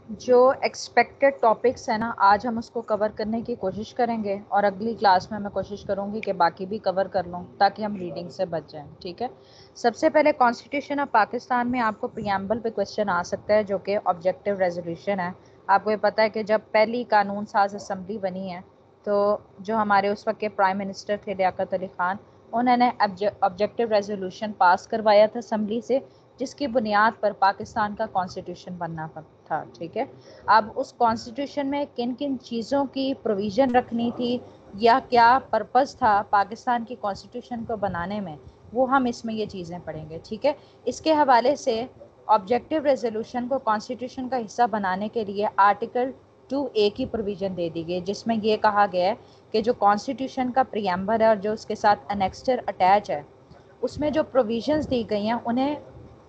जो expected topics है ना, आज हम उसको कवर करने की कोशिश करेंगे और अगली क्लास में मैं कोशिश करूंगी कि बाकी भी कवर कर लूं ताकि हम रीडिंग से बच जाएं। ठीक है। सबसे पहले कॉन्स्टिट्यूशन ऑफ पाकिस्तान में आपको प्रियम्बल पे क्वेश्चन आ सकता है जो कि ऑब्जेक्टिव रेजोल्यूशन है। आपको ये पता है कि जब पहली कानून साज असम्बली बनी है तो जो हमारे उस वक्त के प्राइम मिनिस्टर थे लियाकत अली खान, उन्होंने ऑब्जेक्टिव रेजोल्यूशन पास करवाया था असम्बली से, जिसकी बुनियाद पर पाकिस्तान का कॉन्स्टिट्यूशन बनना था। ठीक है। अब उस कॉन्स्टिट्यूशन में किन किन चीज़ों की प्रोविज़न रखनी थी या क्या पर्पस था पाकिस्तान की कॉन्स्टिट्यूशन को बनाने में, वो हम इसमें ये चीज़ें पढ़ेंगे। ठीक है। इसके हवाले से ऑब्जेक्टिव रेजोल्यूशन को कॉन्स्टिट्यूशन का हिस्सा बनाने के लिए आर्टिकल 2A की प्रोविज़न दे दी गई, जिसमें ये कहा गया है कि जो कॉन्स्टिट्यूशन का प्रियम्बल है और जो उसके साथ अनेक्स्टर अटैच है, उसमें जो प्रोविजंस दी गई हैं उन्हें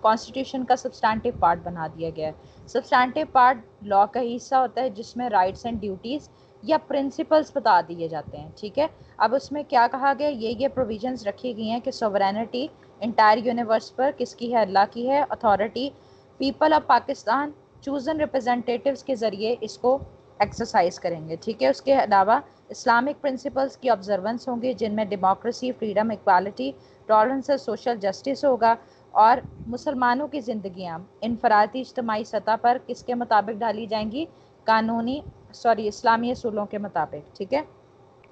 कॉन्स्टिट्यूशन का सब्सटैंटिव पार्ट बना दिया गया है। सब्सटैंटिव पार्ट लॉ का हिस्सा होता है जिसमें राइट्स एंड ड्यूटीज़ या प्रिंसिपल्स बता दिए जाते हैं। ठीक है। अब उसमें क्या कहा गया, ये प्रोविजंस रखी गई हैं कि सॉवरेनिटी इंटायर यूनिवर्स पर किसकी है, अल्लाह की है। Authority people of Pakistan chosen representatives के ज़रिए इसको एक्सरसाइज करेंगे। ठीक है। उसके अलावा इस्लामिक प्रिंसिपल्स की ऑब्जर्वेंस होंगी जिनमें डेमोक्रेसी, फ्रीडम, इक्वालिटी, टॉलरेंस और सोशल जस्टिस होगा। और मुसलमानों की ज़िंदगियाँ इनफरादी इज्तमाही सतह पर किसके मुताबिक ढाली जाएंगी, इस्लामी असूलों के मुताबिक। ठीक है।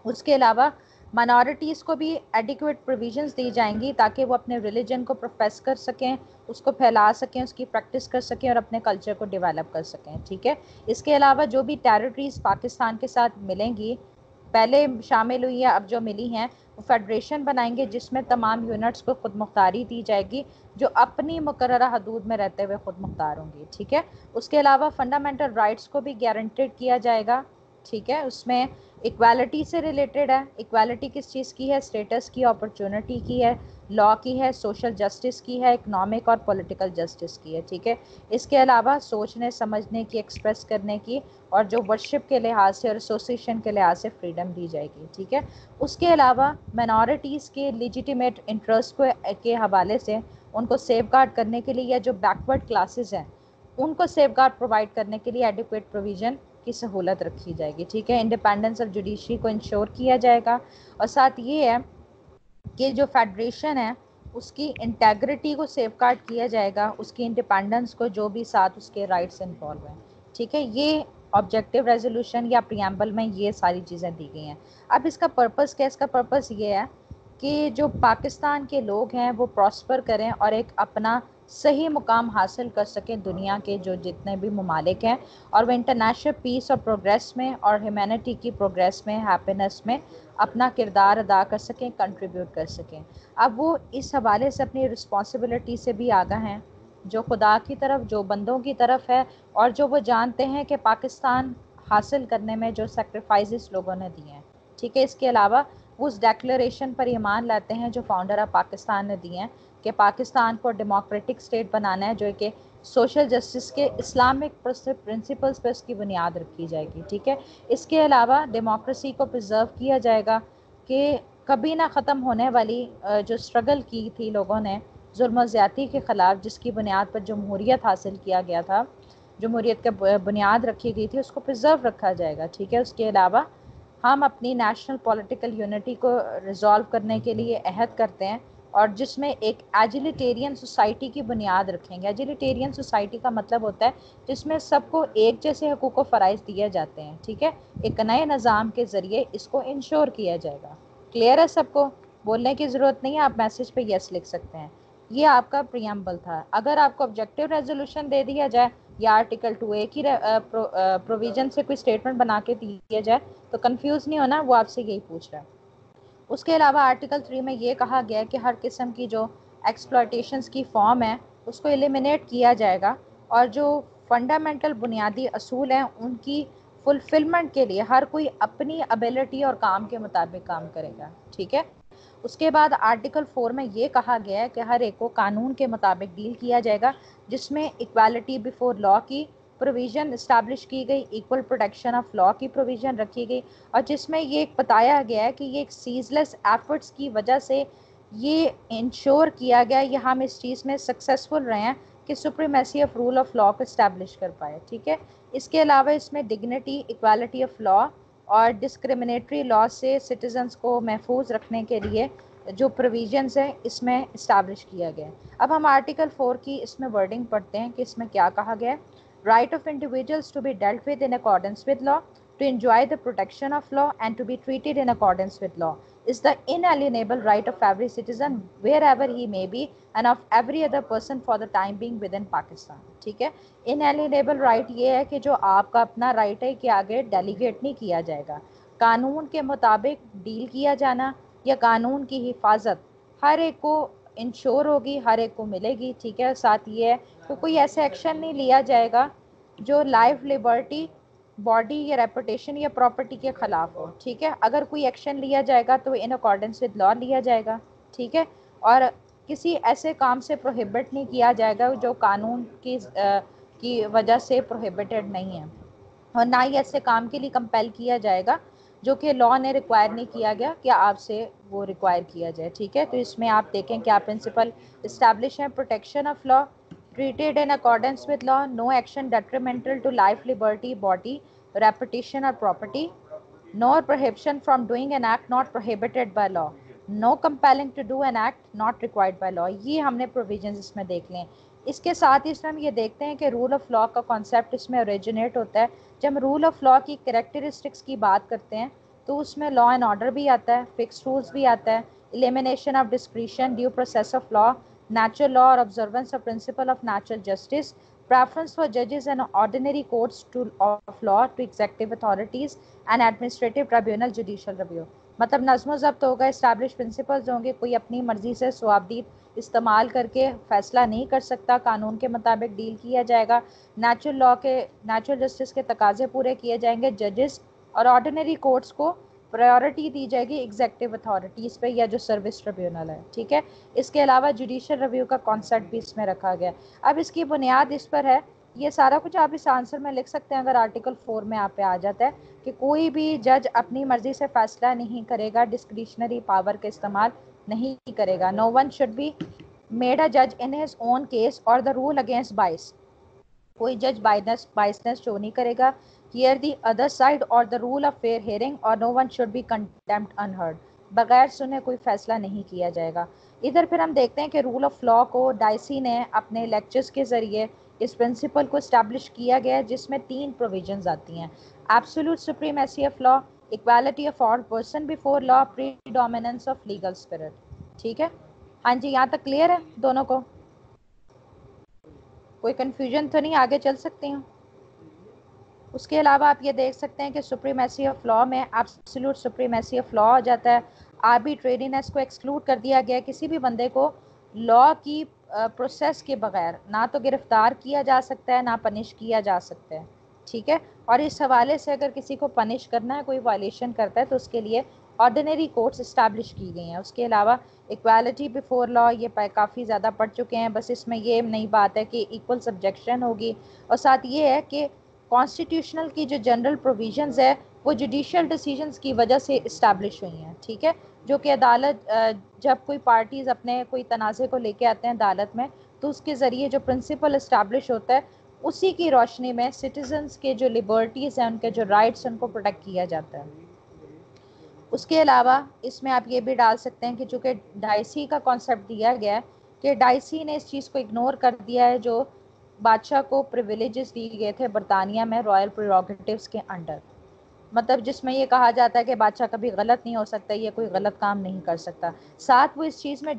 उसके अलावा माइनॉरिटीज़ को भी एडिक्वेट प्रोविजंस दी जाएंगी ताकि वो अपने रिलीजन को प्रोफेस कर सकें, उसको फैला सकें, उसकी प्रैक्टिस कर सकें और अपने कल्चर को डेवलप कर सकें। ठीक है। इसके अलावा जो भी टेरिटरीज़ पाकिस्तान के साथ मिलेंगी, पहले शामिल हुई है अब जो मिली हैं, वो फेडरेशन बनाएंगे जिसमें तमाम यूनिट्स को खुद मुख्तारी दी जाएगी जो अपनी मुकर्ररा हदूद में रहते हुए खुद मुख्तार होंगी। ठीक है। उसके अलावा फंडामेंटल राइट्स को भी गारंटेड किया जाएगा। ठीक है। उसमें इक्वालिटी से रिलेटेड है। इक्वालिटी किस चीज़ की है, स्टेटस की, अपॉर्चुनिटी की है, लॉ की है, सोशल जस्टिस की है, इकोनॉमिक और पॉलिटिकल जस्टिस की है। ठीक है। इसके अलावा सोचने समझने की, एक्सप्रेस करने की और जो वर्शिप के लिहाज से और एसोसिएशन के लिहाज से फ्रीडम दी जाएगी। ठीक है। उसके अलावा माइनॉरिटीज़ के लिजिटिमेट इंटरेस्ट के हवाले से उनको सेफ गार्ड करने के लिए या जो बैकवर्ड क्लासेस हैं उनको सेफ गार्ड प्रोवाइड करने के लिए एडिक्वेट प्रोविज़न की सहूलत रखी जाएगी। ठीक है। इंडिपेंडेंस ऑफ जुडिशरी को इंश्योर किया जाएगा और साथ ये है कि जो फेडरेशन है उसकी इंटेग्रिटी को सेफगार्ड किया जाएगा, उसकी इंडिपेंडेंस को, जो भी साथ उसके राइट्स इन्वॉल्व हैं। ठीक है। ये ऑब्जेक्टिव रेजोल्यूशन या प्रियम्बल में ये सारी चीज़ें दी गई हैं। अब इसका पर्पस क्या है, इसका पर्पस ये है कि जो पाकिस्तान के लोग हैं वो प्रॉस्पर करें और एक अपना सही मुकाम हासिल कर सकें दुनिया के जो जितने भी ममालिक हैं, और वो इंटरनेशनल पीस और प्रोग्रेस में और ह्यूमैनिटी की प्रोग्रेस में, हैप्पीनेस में अपना किरदार अदा कर सकें, कंट्रीब्यूट कर सकें। अब वो इस हवाले से अपनी रिस्पॉन्सिबिलिटी से भी आगाह हैं, जो खुदा की तरफ, जो बंदों की तरफ है, और जो वो जानते हैं कि पाकिस्तान हासिल करने में जो सेक्रीफाइसेस लोगों ने दिए हैं। ठीक है। इसके अलावा वो उस डेक्लेरेशन पर ईमान लाते हैं जो फाउंडर ऑफ पाकिस्तान ने दिए हैं कि पाकिस्तान को डेमोक्रेटिक स्टेट बनाना है जो कि सोशल जस्टिस के इस्लामिक प्रिंसिपल्स पर उसकी बुनियाद रखी जाएगी। ठीक है। इसके अलावा डेमोक्रेसी को प्रिजर्व किया जाएगा कि कभी ना ख़त्म होने वाली जो स्ट्रगल की थी लोगों ने जुल्म ज़्यादती के ख़िलाफ़, जिसकी बुनियाद पर जमहूरियत हासिल किया गया था, जमहूरियत की बुनियाद रखी गई थी, उसको प्रिजर्व रखा जाएगा। ठीक है। उसके अलावा हम अपनी नेशनल पॉलिटिकल यूनिटी को रिजॉल्व करने के लिए अहद करते हैं और जिसमें एक एजिलिटेरियन सोसाइटी की बुनियाद रखेंगे। एजिलिटेरियन सोसाइटी का मतलब होता है जिसमें सबको एक जैसे हकूक़ व फ़राइज़ दिए जाते हैं। ठीक है। एक नए निज़ाम के ज़रिए इसको इंश्योर किया जाएगा। क्लियर है सबको? बोलने की ज़रूरत नहीं है, आप मैसेज पे यस लिख सकते हैं। ये आपका प्रियम्बल था। अगर आपको ऑब्जेक्टिव रेजोल्यूशन दे दिया जाए या आर्टिकल 2A की प्रोविज़न से कोई स्टेटमेंट बना के दिया जाए तो कंफ्यूज नहीं होना, वो आपसे यही पूछ रहा है। उसके अलावा आर्टिकल 3 में ये कहा गया है कि हर किस्म की जो एक्सप्लॉयटेशंस की फॉर्म है उसको एलिमिनेट किया जाएगा और जो फंडामेंटल बुनियादी असूल हैं उनकी फुलफिलमेंट के लिए हर कोई अपनी एबिलिटी और काम के मुताबिक काम करेगा। ठीक है। उसके बाद आर्टिकल 4 में ये कहा गया है कि हर एक को कानून के मुताबिक डील किया जाएगा, जिसमें इक्वालिटी बिफोर लॉ की प्रोविज़न इस्टेब्लिश की गई, इक्वल प्रोटेक्शन ऑफ लॉ की प्रोविज़न रखी गई और जिसमें ये बताया गया है कि ये एक सीजलेस एफर्ट्स की वजह से ये इंश्योर किया गया, ये हम इस चीज़ में सक्सेसफुल रहे हैं कि supremacy of rule of law को इस्टेब्लिश कर पाए, ठीक है। इसके अलावा इसमें डिग्निटी, इक्वालिटी ऑफ लॉ और डिस्क्रिमिनेटरी लॉ से सिटीजन्स को महफूज रखने के लिए जो प्रोविजंस है इसमें इस्टेब्लिश किया गया है। अब हम आर्टिकल 4 की इसमें वर्डिंग पढ़ते हैं कि इसमें क्या कहा गया है। Right of individuals to be dealt with in accordance with law, to enjoy the protection of law and to be treated in accordance with law is the inalienable right of every citizen wherever he may be and of every other person for the time being within Pakistan, ठीक है। inalienable right ये है कि जो आपका अपना right है कि आगे delegate नहीं किया जाएगा, कानून के मुताबिक डील किया जाना या कानून की हिफाजत हर एक को इंश्योर होगी, हर एक को मिलेगी, ठीक है। साथ ये है कि कोई ऐसा एक्शन नहीं लिया जाएगा जो लाइफ, लिबर्टी, बॉडी या रेपुटेशन या प्रॉपर्टी के खिलाफ हो, ठीक है। अगर कोई एक्शन लिया जाएगा तो इन अकॉर्डेंस विद लॉ लिया जाएगा, ठीक है। और किसी ऐसे काम से प्रोहिबिट नहीं किया जाएगा जो कानून की वजह से प्रोहिबिटेड नहीं है, और ना ही ऐसे काम के लिए कंपेल किया जाएगा जो कि लॉ ने रिक्वायर नहीं किया गया कि आपसे वो रिक्वायर किया जाए, ठीक है। तो इसमें आप देखें क्या प्रिंसिपल इस्टेब्लिश है। Protection of law, treated in accordance with law, no action detrimental to life, liberty, body, reputation or property, nor prohibition from doing an act not prohibited by law, no compelling to do an act not required by law। ये हमने provisions इसमें देख लें। इसके साथ ही इसमें हम ये देखते हैं कि रूल ऑफ लॉ का कॉन्सेप्ट इसमें ओरिजिनेट होता है। जब हम रूल ऑफ लॉ की कैरेक्टरिस्टिक्स की बात करते हैं तो उसमें लॉ एंड ऑर्डर भी आता है, फिक्स रूल्स भी आता है, elimination of discretion, due process of law, natural law or observance of principle of natural justice, preference for judges and ordinary courts of law to executive authorities and administrative tribunal judicial review। मतलब नज़्म ज़ब्त होगा, establish principles होंगे, कोई अपनी मर्जी से स्वाबदीद इस्तेमाल करके फैसला नहीं कर सकता, कानून के मुताबिक डील किया जाएगा, नेचुरल लॉ के, नेचुरल जस्टिस के तकाजे पूरे किए जाएंगे, जजेस और ऑर्डिनरी कोर्ट्स को प्रायोरिटी दी जाएगी एग्जेक्टिव अथॉरिटीज़ पे या जो सर्विस ट्रिब्यूनल है, ठीक है। इसके अलावा जुडिशियल रिव्यू का कॉन्सेप्ट भी इसमें रखा गया। अब इसकी बुनियाद इस पर है, ये सारा कुछ आप इस आंसर में लिख सकते हैं अगर आर्टिकल 4 में आप पे आ जाता है कि कोई भी जज अपनी मर्जी से फैसला नहीं करेगा, डिस्क्रिशनरी पावर का इस्तेमाल नहीं करेगा। No one should be made a जज इन हिज ओन केस और द रूल अगेंस्ट बाइस, कोई जज बाइसनेस शो नहीं करेगा, hear the other side or the rule of fair hearing or no one should be condemned unheard, बगैर सुने कोई फैसला नहीं किया जाएगा। इधर फिर हम देखते हैं कि रूल ऑफ लॉ को डाइसी ने अपने लेक्चर्स के ज़रिए इस प्रिंसिपल को इस्टेब्लिश किया गया है, जिसमें 3 प्रोविजंस आती हैं। Absolute supremacy of law, equality of all person before law, predominance of legal spirit, ठीक है। हाँ जी, यहाँ तक क्लियर है दोनों को? कोई कन्फ्यूजन तो नहीं? आगे चल सकती हूँ। उसके अलावा आप ये देख सकते हैं कि सुप्रीमेसी ऑफ लॉ में एब्सोल्यूट सुप्रीमेसी ऑफ लॉ हो जाता है, आर्बिट्रेरीनेस को एक्सक्लूड कर दिया गया है, किसी भी बंदे को लॉ की प्रोसेस के बगैर ना तो गिरफ्तार किया जा सकता है ना पनिश किया जा सकता है, ठीक है। और इस हवाले से अगर किसी को पनिश करना है, कोई वायलेशन करता है, तो उसके लिए ऑर्डिनरी कोर्ट्स इस्टेब्लिश की गई हैं। उसके अलावा इक्वालिटी बिफोर लॉ, ये काफ़ी ज़्यादा पढ़ चुके हैं, बस इसमें ये नई बात है कि इक्वल सब्जेक्शन होगी, और साथ ये है कि कॉन्स्टिट्यूशनल की जो जनरल प्रोविजंस है वो जुडिशियल डिसीजंस की वजह से इस्टेब्लिश हुई हैं, ठीक है। जो कि अदालत जब कोई पार्टीज़ अपने कोई तनाज़े को लेके आते हैं अदालत में, तो उसके ज़रिए जो प्रिंसिपल इस्टेब्लिश होता है उसी की रोशनी में सिटीजन्स के जो लिबर्टीज़ हैं, उनके जो राइट्स, उनको प्रोटेक्ट किया जाता है। उसके अलावा इसमें आप ये भी डाल सकते हैं कि चूँकि डाइसी का कॉन्सेप्ट दिया गया है कि डाइसी ने इस चीज़ को इग्नोर कर दिया है जो बादशाह को प्रिविलेजेस दिए गए थे बरतानिया में रॉयल प्रेरोगेटिव्स के अंडर, मतलब जिसमें ये कहा जाता है कि बादशाह कभी गलत नहीं हो सकता, ये कोई गलत काम नहीं कर सकता। साथ वो इस चीज़ में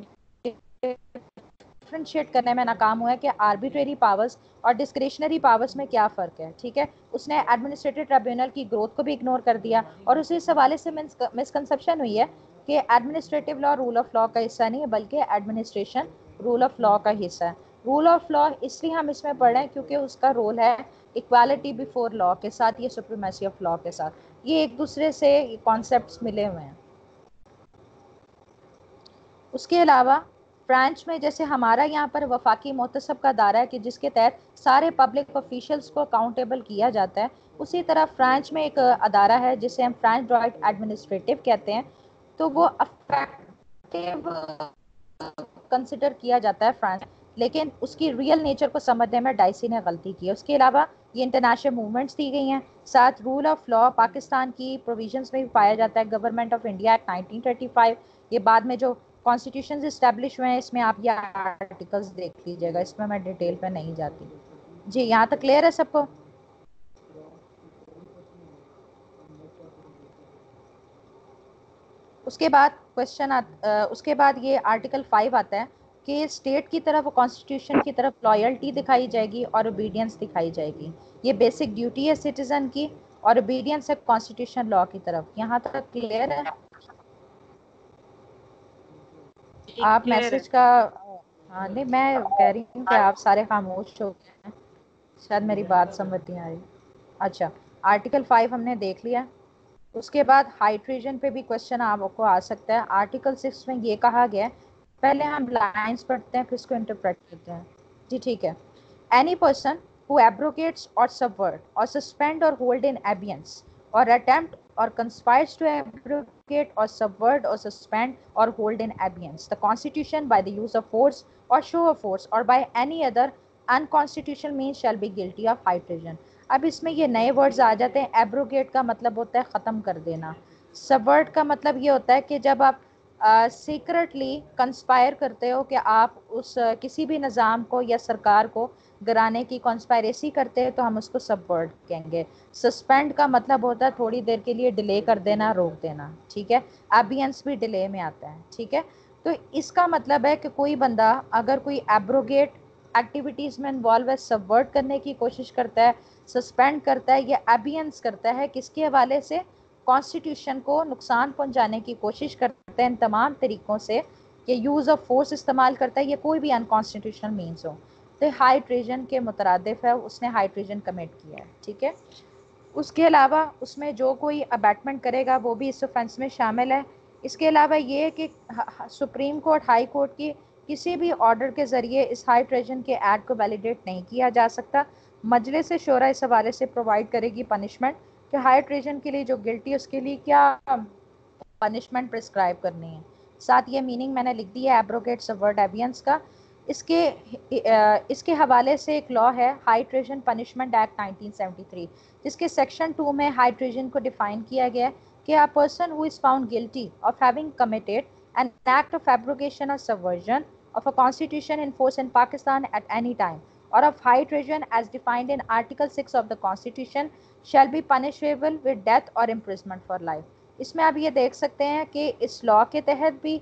डिफ्रेंशिएट करने में नाकाम हुआ है कि आर्बिट्रेरी पावर्स और डिस्क्रिशनरी पावर्स में क्या फ़र्क है, ठीक है। उसने एडमिनिस्ट्रेटिव ट्रिब्यूनल की ग्रोथ को भी इग्नोर कर दिया, और उसी इस हवाले से मिसकंसेप्शन हुई है कि administrative law rule of law का हिस्सा नहीं है, बल्कि एडमिनिस्ट्रेशन रूल ऑफ लॉ का हिस्सा है। रूल ऑफ लॉ इसलिए हम इसमें पढ़ रहे हैं क्योंकि उसका रोल है इक्वालिटी बिफोर लॉ के साथ, ये सुप्रीमेसी ऑफ लॉ के साथ, ये एक दूसरे से कॉन्सेप्ट्स मिले हुए हैं। उसके अलावा फ्रांस में जैसे हमारा यहाँ पर वफाकी मोहतसब का दायरा है कि जिसके तहत सारे पब्लिक ऑफिशियल्स को अकाउंटेबल किया जाता है, उसी तरह फ्रांस में एक अदारा है जिसे हम फ्रांस जॉइंट एडमिनिस्ट्रेटिव कहते हैं, तो वो अफेक्टिव कंसिडर किया जाता है फ्रांस लेकिन उसकी रियल नेचर को समझने में डाइसी ने गलती की है। उसके अलावा ये इंटरनेशनल मूवमेंट्स दी गई हैं, साथ रूल ऑफ लॉ पाकिस्तान की प्रोविजंस में भी पाया जाता है। गवर्नमेंट ऑफ इंडिया एक्ट 1935, ये बाद में जो कॉन्स्टिट्यूशन इस्टेब्लिश हुए हैं इसमें आप ये आर्टिकल्स देख लीजिएगा, इसमें मैं डिटेल पे नहीं जाती। जी यहाँ तक क्लियर है सबको? उसके बाद उसके बाद ये आर्टिकल 5 आता है कि स्टेट की तरफ, कॉन्स्टिट्यूशन की तरफ लॉयल्टी दिखाई जाएगी और ओबीडियंस दिखाई जाएगी। ये बेसिक ड्यूटी है सिटीजन की, और ओबीडियंस है कॉन्स्टिट्यूशन लॉ की तरफ। यहाँ तक क्लियर है? आप मैसेज का, हाँ नहीं मैं कह रही हूँ कि आप सारे खामोश हो गए हैं, शायद मेरी बात समझ नहीं आ रही। अच्छा, आर्टिकल 5 हमने देख लिया। उसके बाद हाइड्रोजन पे भी क्वेश्चन आपको आ सकता है। आर्टिकल 6 में ये कहा गया है, पहले हम लाइंस पढ़ते हैं फिर इसको इंटरप्रेट करते हैं। जी ठीक है। एनी पर्सन हु एब्रोगेट्स और सबवर्ट और सस्पेंड और होल्ड इन एबियंस और attempt or conspires to abrogate or subvert or suspend or hold in abeyance the constitution by the use of force or show of force or by any other unconstitutional means shall be guilty of high treason। अब इसमें ये नए words आ जाते हैं। Abrogate का मतलब होता है ख़त्म कर देना। सबवर्ट का मतलब ये होता है कि जब आप सीक्रेटली कंस्पायर करते हो कि आप उस किसी भी निज़ाम को या सरकार को गिराने की कॉन्स्पायरेसी करते हैं तो हम उसको सबवर्ट कहेंगे। सस्पेंड का मतलब होता है थोड़ी देर के लिए डिले कर देना, रोक देना, ठीक है। एबियंस भी डिले में आता है, ठीक है। तो इसका मतलब है कि कोई बंदा अगर कोई एब्रोगेट एक्टिविटीज़ में इन्वॉल्व है, सबवर्ट करने की कोशिश करता है, सस्पेंड करता है या एबियंस करता है, किसके हवाले से? कॉन्स्टिट्यूशन को नुकसान पहुंचाने की कोशिश करता है इन तमाम तरीक़ों से, कि यूज़ ऑफ फोर्स इस्तेमाल करता है या कोई भी अनकॉन्स्टिट्यूशनल मीन्स हो, तो हाई ट्रेजन के मुतरादिफ है, उसने हाई ट्रेजन कमिट किया है, ठीक है। उसके अलावा उसमें जो कोई अबैटमेंट करेगा वो भी इस ऑफेंस में शामिल है। इसके अलावा ये कि सुप्रीम कोर्ट, हाई कोर्ट की किसी भी ऑर्डर के ज़रिए इस हाई ट्रेजन के एक्ट को वैलिडेट नहीं किया जा सकता। मजलिस शोरा इस हवाले से प्रोवाइड करेगी पनिशमेंट कि हाई ट्रेजन के लिए जो गिल्टी है उसके लिए क्या पनिशमेंट प्रिस्क्राइब करनी है। साथ ये मीनिंग मैंने लिख दी है एब्रोगेट, सबवर्ट, एबियंस का। इसके हवाले से एक लॉ है हाई ट्रेजन पनिशमेंट एक्ट 1973, जिसके सेक्शन 2 में हाई ट्रेजन को डिफाइन किया गया है कि a person who is found guilty of having committed an act of abrogation और subversion of a constitution in force in Pakistan at any time or of high treason as defined in Article 6 of the Constitution shall be punishable with death or imprisonment for life। इसमें आप ये देख सकते हैं कि इस law के तहत भी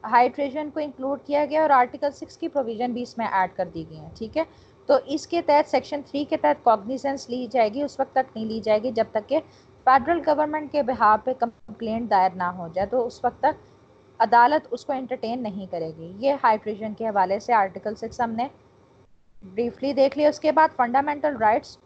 हाई ट्रेजन को इंक्लूड किया गया और आर्टिकल 6 की प्रोविजन भी इसमें ऐड कर दी गई है, ठीक है। तो इसके तहत सेक्शन 3 के तहत कॉग्निजेंस ली जाएगी, उस वक्त तक नहीं ली जाएगी जब तक कि फेडरल गवर्नमेंट के बिहाफ पे कंप्लेंट दायर ना हो जाए, तो उस वक्त तक अदालत उसको एंटरटेन नहीं करेगी। ये हाई ट्रेजन के हवाले से आर्टिकल 6 हमने ब्रीफली देख लिया। उसके बाद फंडामेंटल राइट्स,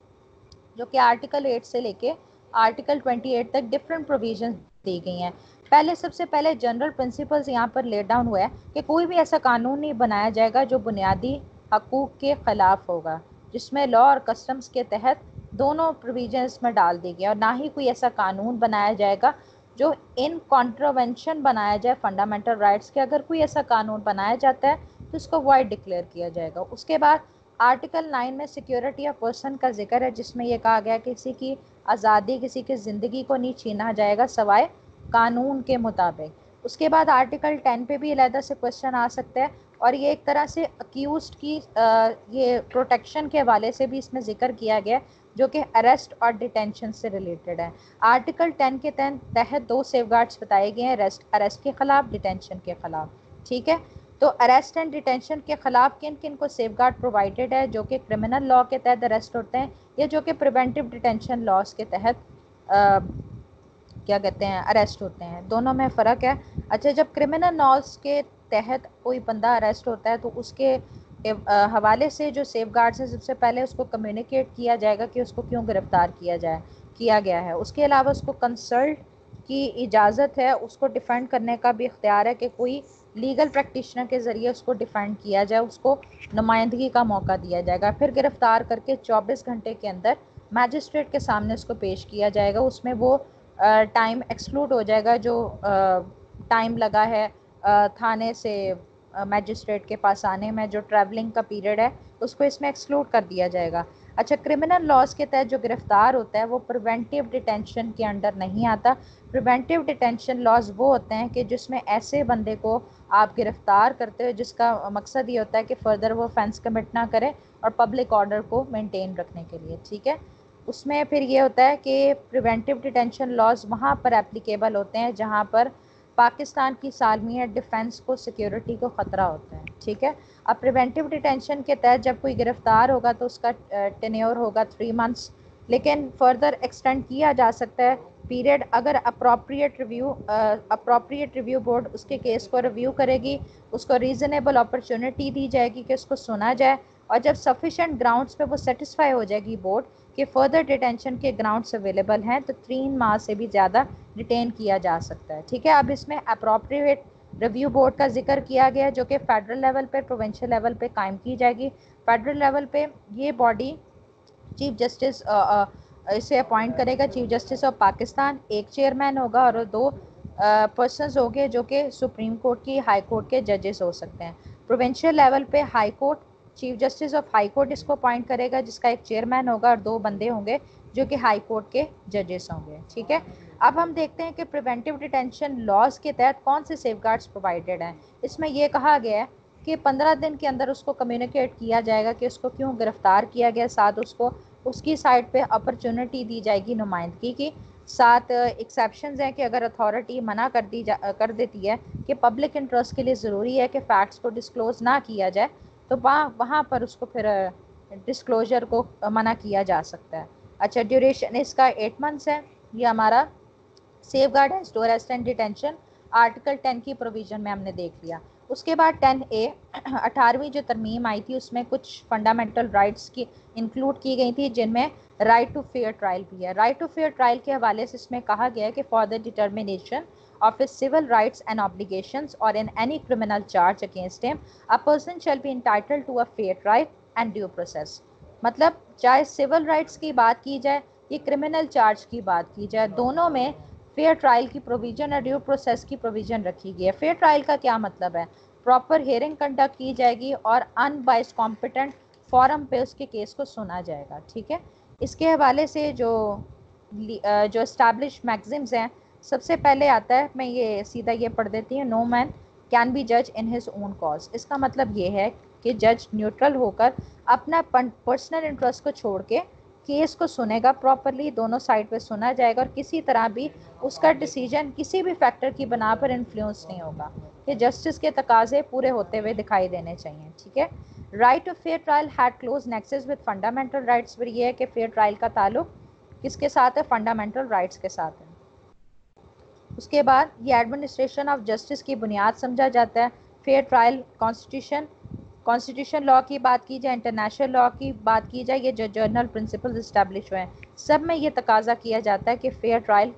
जो कि आर्टिकल 8 से लेके आर्टिकल 28 तक डिफरेंट प्रोविजन दी गई हैं। पहले सबसे पहले जनरल प्रिंसिपल्स यहाँ पर ले डाउन हुआ है कि कोई भी ऐसा कानून नहीं बनाया जाएगा जो बुनियादी हकूक़ के ख़िलाफ़ होगा, जिसमें लॉ और कस्टम्स के तहत दोनों प्रोविजन इसमें डाल दी गई, और ना ही कोई ऐसा कानून बनाया जाएगा जो इन कॉन्ट्रोवेंशन बनाया जाए फंडामेंटल राइट्स के। अगर कोई ऐसा कानून बनाया जाता है तो उसको वॉइड डिक्लेयर किया जाएगा। उसके बाद आर्टिकल 9 में सिक्योरिटी ऑफ पर्सन का जिक्र है, जिसमें यह कहा गया किसी की आज़ादी, किसी की ज़िंदगी को नहीं छीना जाएगा सवाए कानून के मुताबिक। उसके बाद आर्टिकल 10 पे भी अलहदा से क्वेश्चन आ सकता है, और ये एक तरह से अक्यूज्ड की ये प्रोटेक्शन के हवाले से भी इसमें जिक्र किया गया, जो कि अरेस्ट और डिटेंशन से रिलेटेड है। आर्टिकल 10 के तहत दो सेफगार्ड्स बताए गए हैं, अरेस्ट के ख़िलाफ़, डिटेंशन के ख़िलाफ़, ठीक है। तो अरेस्ट एंड डिटेंशन के ख़िलाफ़ किन किन को सेफगार्ड प्रोवाइडेड है? जो कि क्रिमिनल लॉ के तहत अरेस्ट होते हैं या जो कि प्रिवेंटिव डिटेंशन लॉज के तहत क्या कहते हैं, अरेस्ट होते हैं। दोनों में फ़र्क है। अच्छा, जब क्रिमिनल लॉज के तहत कोई बंदा अरेस्ट होता है तो उसके हवाले से जो सेफगार्ड्स है, सबसे पहले उसको कम्युनिकेट किया जाएगा कि उसको क्यों गिरफ़्तार किया गया है। उसके अलावा उसको कंसल्ट की इजाज़त है, उसको डिफेंड करने का भी इख्तियार है कि कोई लीगल प्रैक्टिशनर के ज़रिए उसको डिफेंड किया जाए, उसको नुमाइंदगी का मौका दिया जाएगा। फिर गिरफ़्तार करके 24 घंटे के अंदर मैजिस्ट्रेट के सामने उसको पेश किया जाएगा। उसमें वो टाइम एक्सक्लूड हो जाएगा जो टाइम लगा है थाने से मैजिस्ट्रेट के पास आने में, जो ट्रैवलिंग का पीरियड है उसको इसमें एक्सक्लूड कर दिया जाएगा। अच्छा, क्रिमिनल लॉज के तहत जो गिरफ्तार होता है वो प्रिवेंटिव डिटेंशन के अंडर नहीं आता। प्रिवेंटिव डिटेंशन लॉज वो होते हैं कि जिसमें ऐसे बंदे को आप गिरफ्तार करते हो जिसका मकसद ये होता है कि फर्दर वो ऑफेंस कमिट ना करे और पब्लिक ऑर्डर को मेंटेन रखने के लिए, ठीक है। उसमें फिर ये होता है कि प्रिवेंटिव डिटेंशन लॉज वहाँ पर एप्लीकेबल होते हैं जहाँ पर पाकिस्तान की सालमियत, डिफेंस को, सिक्योरिटी को ख़तरा होता है, ठीक है। अब प्रिवेंटिव डिटेंशन के तहत जब कोई गिरफ्तार होगा तो उसका टेन्योर होगा 3 मंथ्स, लेकिन फर्दर एक्सटेंड किया जा सकता है पीरियड अगर अप्रोप्रिएट रिव्यू बोर्ड उसके केस को रिव्यू करेगी, उसको रीज़नेबल अपॉर्चुनिटी दी जाएगी कि उसको सुना जाए, और जब सफिशेंट ग्राउंड्स पे वो सेटिस्फाई हो जाएगी बोर्ड कि फर्दर डिटेंशन के ग्राउंड्स अवेलेबल हैं, तो 3 माह से भी ज़्यादा डिटेन किया जा सकता है, ठीक है। अब इसमें अप्रोप्रिएट रिव्यू बोर्ड का जिक्र किया गया है जो कि फेडरल लेवल पे, प्रोविंशियल लेवल पे कायम की जाएगी। फेडरल लेवल पे ये बॉडी चीफ जस्टिस इसे अपॉइंट करेगा, चीफ जस्टिस ऑफ पाकिस्तान, एक चेयरमैन होगा और 2 पर्सनस होंगे जो कि सुप्रीम कोर्ट की, हाई कोर्ट के जजेस हो सकते हैं। प्रोविंशियल लेवल पे high court, chief justice of high court इसको अपॉइंट करेगा जिसका एक चेयरमैन होगा और 2 बंदे होंगे जो कि हाई कोर्ट के जजेस होंगे, ठीक है। अब हम देखते हैं कि प्रिवेंटिव डिटेंशन लॉज के तहत कौन से सेफगार्ड्स प्रोवाइडेड हैं। इसमें यह कहा गया है कि 15 दिन के अंदर उसको कम्युनिकेट किया जाएगा कि उसको क्यों गिरफ्तार किया गया, साथ उसको उसकी साइड पे अपॉर्चुनिटी दी जाएगी नुमाइंदगी की। साथ एक्सेप्शंस हैं कि अगर अथॉरिटी मना कर देती है कि पब्लिक इंटरेस्ट के लिए ज़रूरी है कि फ़ैक्ट्स को डिस्क्लोज़ ना किया जाए, तो वहाँ पर उसको फिर डिस्क्लोजर को मना किया जा सकता है। अच्छा, ड्यूरेशन इसका 8 मंथ्स है। ये हमारा safeguard and store and detention article 10 की प्रोविजन में हमने देख लिया। उसके बाद 10A 18वीं जो तरमीम आई थी उसमें कुछ फंडामेंटल राइट्स की इंक्लूड की गई थी जिनमें राइट टू फेयर ट्रायल भी है। राइट टू फेयर ट्रायल के हवाले से इसमें कहा गया है कि for the determination of his civil rights and obligations or in any criminal charge against him, a person shall be entitled to a fair trial and due process। मतलब चाहे सिविल राइट्स की बात की जाए या क्रिमिनल चार्ज की बात की जाए, दोनों में फेयर ट्रायल की प्रोविजन और ड्यू प्रोसेस की प्रोविजन रखी गई है। फेयर ट्रायल का क्या मतलब है? प्रॉपर हियरिंग कंडक्ट की जाएगी और अनबाइस्ड कॉम्पिटेंट फोरम पे उसके केस को सुना जाएगा, ठीक है। इसके हवाले से जो एस्टैब्लिश मैक्सिम्स हैं, सबसे पहले आता है, मैं ये सीधा ये पढ़ देती हूँ, नो मैन कैन बी जज इन हिज ओन कॉज। इसका मतलब ये है कि जज न्यूट्रल होकर अपना पर्सनल इंटरेस्ट को छोड़ के केस को सुनेगा प्रॉपरली, दोनों साइड पे सुना जाएगा और किसी तरह भी उसका डिसीजन किसी भी फैक्टर की बना पर इन्फ्लुएंस नहीं होगा, कि जस्टिस के तकाजे पूरे होते हुए दिखाई देने चाहिए, ठीक है। Right to fair trial had close nexus with fundamental rights. फिर ये है कि फेयर ट्रायल का ताल्लुक किसके साथ है? फंडामेंटल राइट्स के साथ है। उसके बाद ये एडमिनिस्ट्रेशन ऑफ जस्टिस की बुनियाद समझा जाता है। फेयर ट्रायल कॉन्स्टिट्यूशन लॉ की बात की जाए, इंटरनेशनल लॉ की बात की जाए, ये जो जर्नल प्रिंसिपल्स इस्टेब्लिश हुए हैं सब में ये तकाजा किया जाता है कि फेयर ट्रायल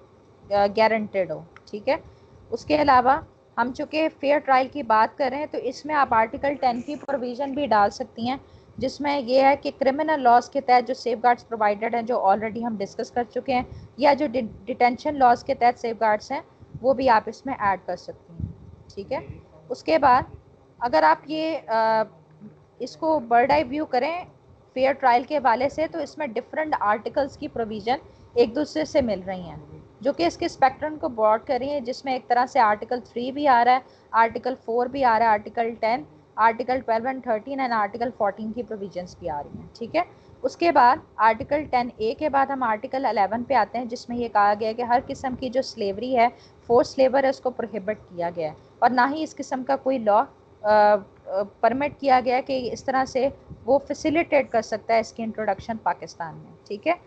गारंटेड हो, ठीक है। उसके अलावा हम चूँकि फेयर ट्रायल की बात कर रहे हैं तो इसमें आप आर्टिकल 10 की प्रोविज़न भी डाल सकती हैं, जिसमें यह है कि क्रिमिनल लॉज के तहत जो सेफगार्ड्स प्रोवाइडेड हैं जो ऑलरेडी हम डिस्कस कर चुके हैं, या जो डिटेंशन लॉज के तहत सेफगार्ड्स हैं वो भी आप इसमें ऐड कर सकती हैं, ठीक है। उसके बाद अगर आप ये इसको बर्ड आई व्यू करें फेयर ट्रायल के हवाले से, तो इसमें डिफरेंट आर्टिकल्स की प्रोविज़न एक दूसरे से मिल रही हैं जो कि इसके स्पेक्ट्रम को ब्रॉड कर रही है, जिसमें एक तरह से आर्टिकल 3 भी आ रहा है, आर्टिकल 4 भी आ रहा है, article 10, article 12 and 13 and article 14 की प्रोविजंस भी आ रही हैं, ठीक है। उसके बाद आर्टिकल 10A के बाद हम आर्टिकल 11 पे आते हैं, जिसमें ये कहा गया है कि हर किस्म की जो स्लेवरी है, फोर्स लेबर है, उसको प्रोहिबिट किया गया है और ना ही इस किस्म का कोई लॉ परमिट किया गया है कि इस तरह से वो फैसिलिटेट कर सकता है इसकी इंट्रोडक्शन पाकिस्तान में, ठीक है।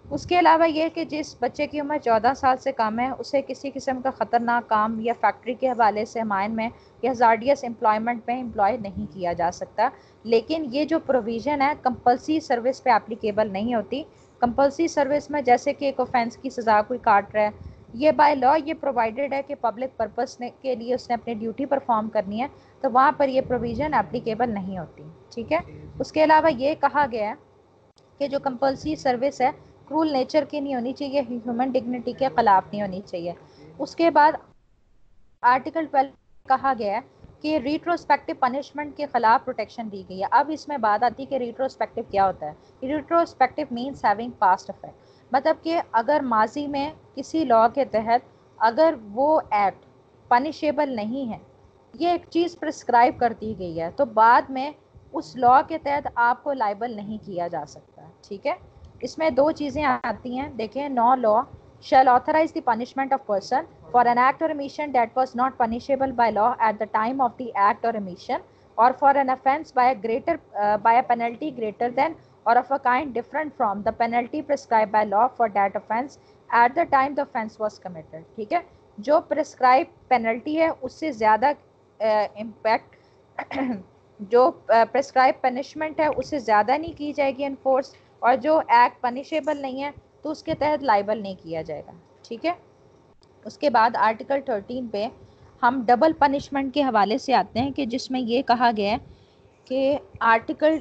उसके अलावा ये कि जिस बच्चे की उम्र 14 साल से कम है उसे किसी किस्म का ख़तरनाक काम या फैक्ट्री के हवाले से माइन में या हज़ार्डियस एम्प्लॉयमेंट में एम्प्लॉय नहीं किया जा सकता। लेकिन ये जो प्रोविज़न है कंपल्सरी सर्विस पे एप्लीकेबल नहीं होती। कंपल्सरी सर्विस में जैसे कि एक ऑफेंस की सज़ा कोई काट रहा है, ये बाय लॉ ये प्रोवाइडेड है कि पब्लिक पर्पस के लिए उसने अपनी ड्यूटी परफॉर्म करनी है, तो वहाँ पर ये प्रोविज़न एप्लीकेबल नहीं होती, ठीक है। उसके अलावा ये कहा गया है कि जो कंपल्सरी सर्विस है क्रूल नेचर की नहीं होनी चाहिए, ह्यूमन डिग्निटी के खिलाफ नहीं होनी चाहिए। उसके बाद आर्टिकल 12 कहा गया है कि रिट्रोस्पेक्टिव पनिशमेंट के खिलाफ प्रोटेक्शन दी गई है। अब इसमें बात आती है कि रिट्रोस्पेक्टिव क्या होता है। Retrospective means having past effect, मतलब कि अगर माजी में किसी लॉ के तहत अगर वो एक्ट पनिशेबल नहीं है, ये एक चीज़ प्रिस्क्राइब कर दी गई है, तो बाद में उस लॉ के तहत आपको लाइबल नहीं किया जा सकता। ठीक है, इसमें दो चीज़ें आती हैं, देखें, no law shall authorize the punishment of person for an act or omission that was not punishable by law at the time of the act or omission, or for an offence by a penalty greater than or of a kind different from the penalty prescribed by law for that offence at the time the offence was committed। ठीक है, जो prescribe penalty है उससे ज़्यादा impact जो prescribe punishment है उससे ज़्यादा नहीं की जाएगी इन्फोर्स, और जो एक्ट पनिशेबल नहीं है तो उसके तहत लाइबल नहीं किया जाएगा। ठीक है, उसके बाद आर्टिकल 13 पे हम डबल पनिशमेंट के हवाले से आते हैं कि जिसमें ये कहा गया है कि आर्टिकल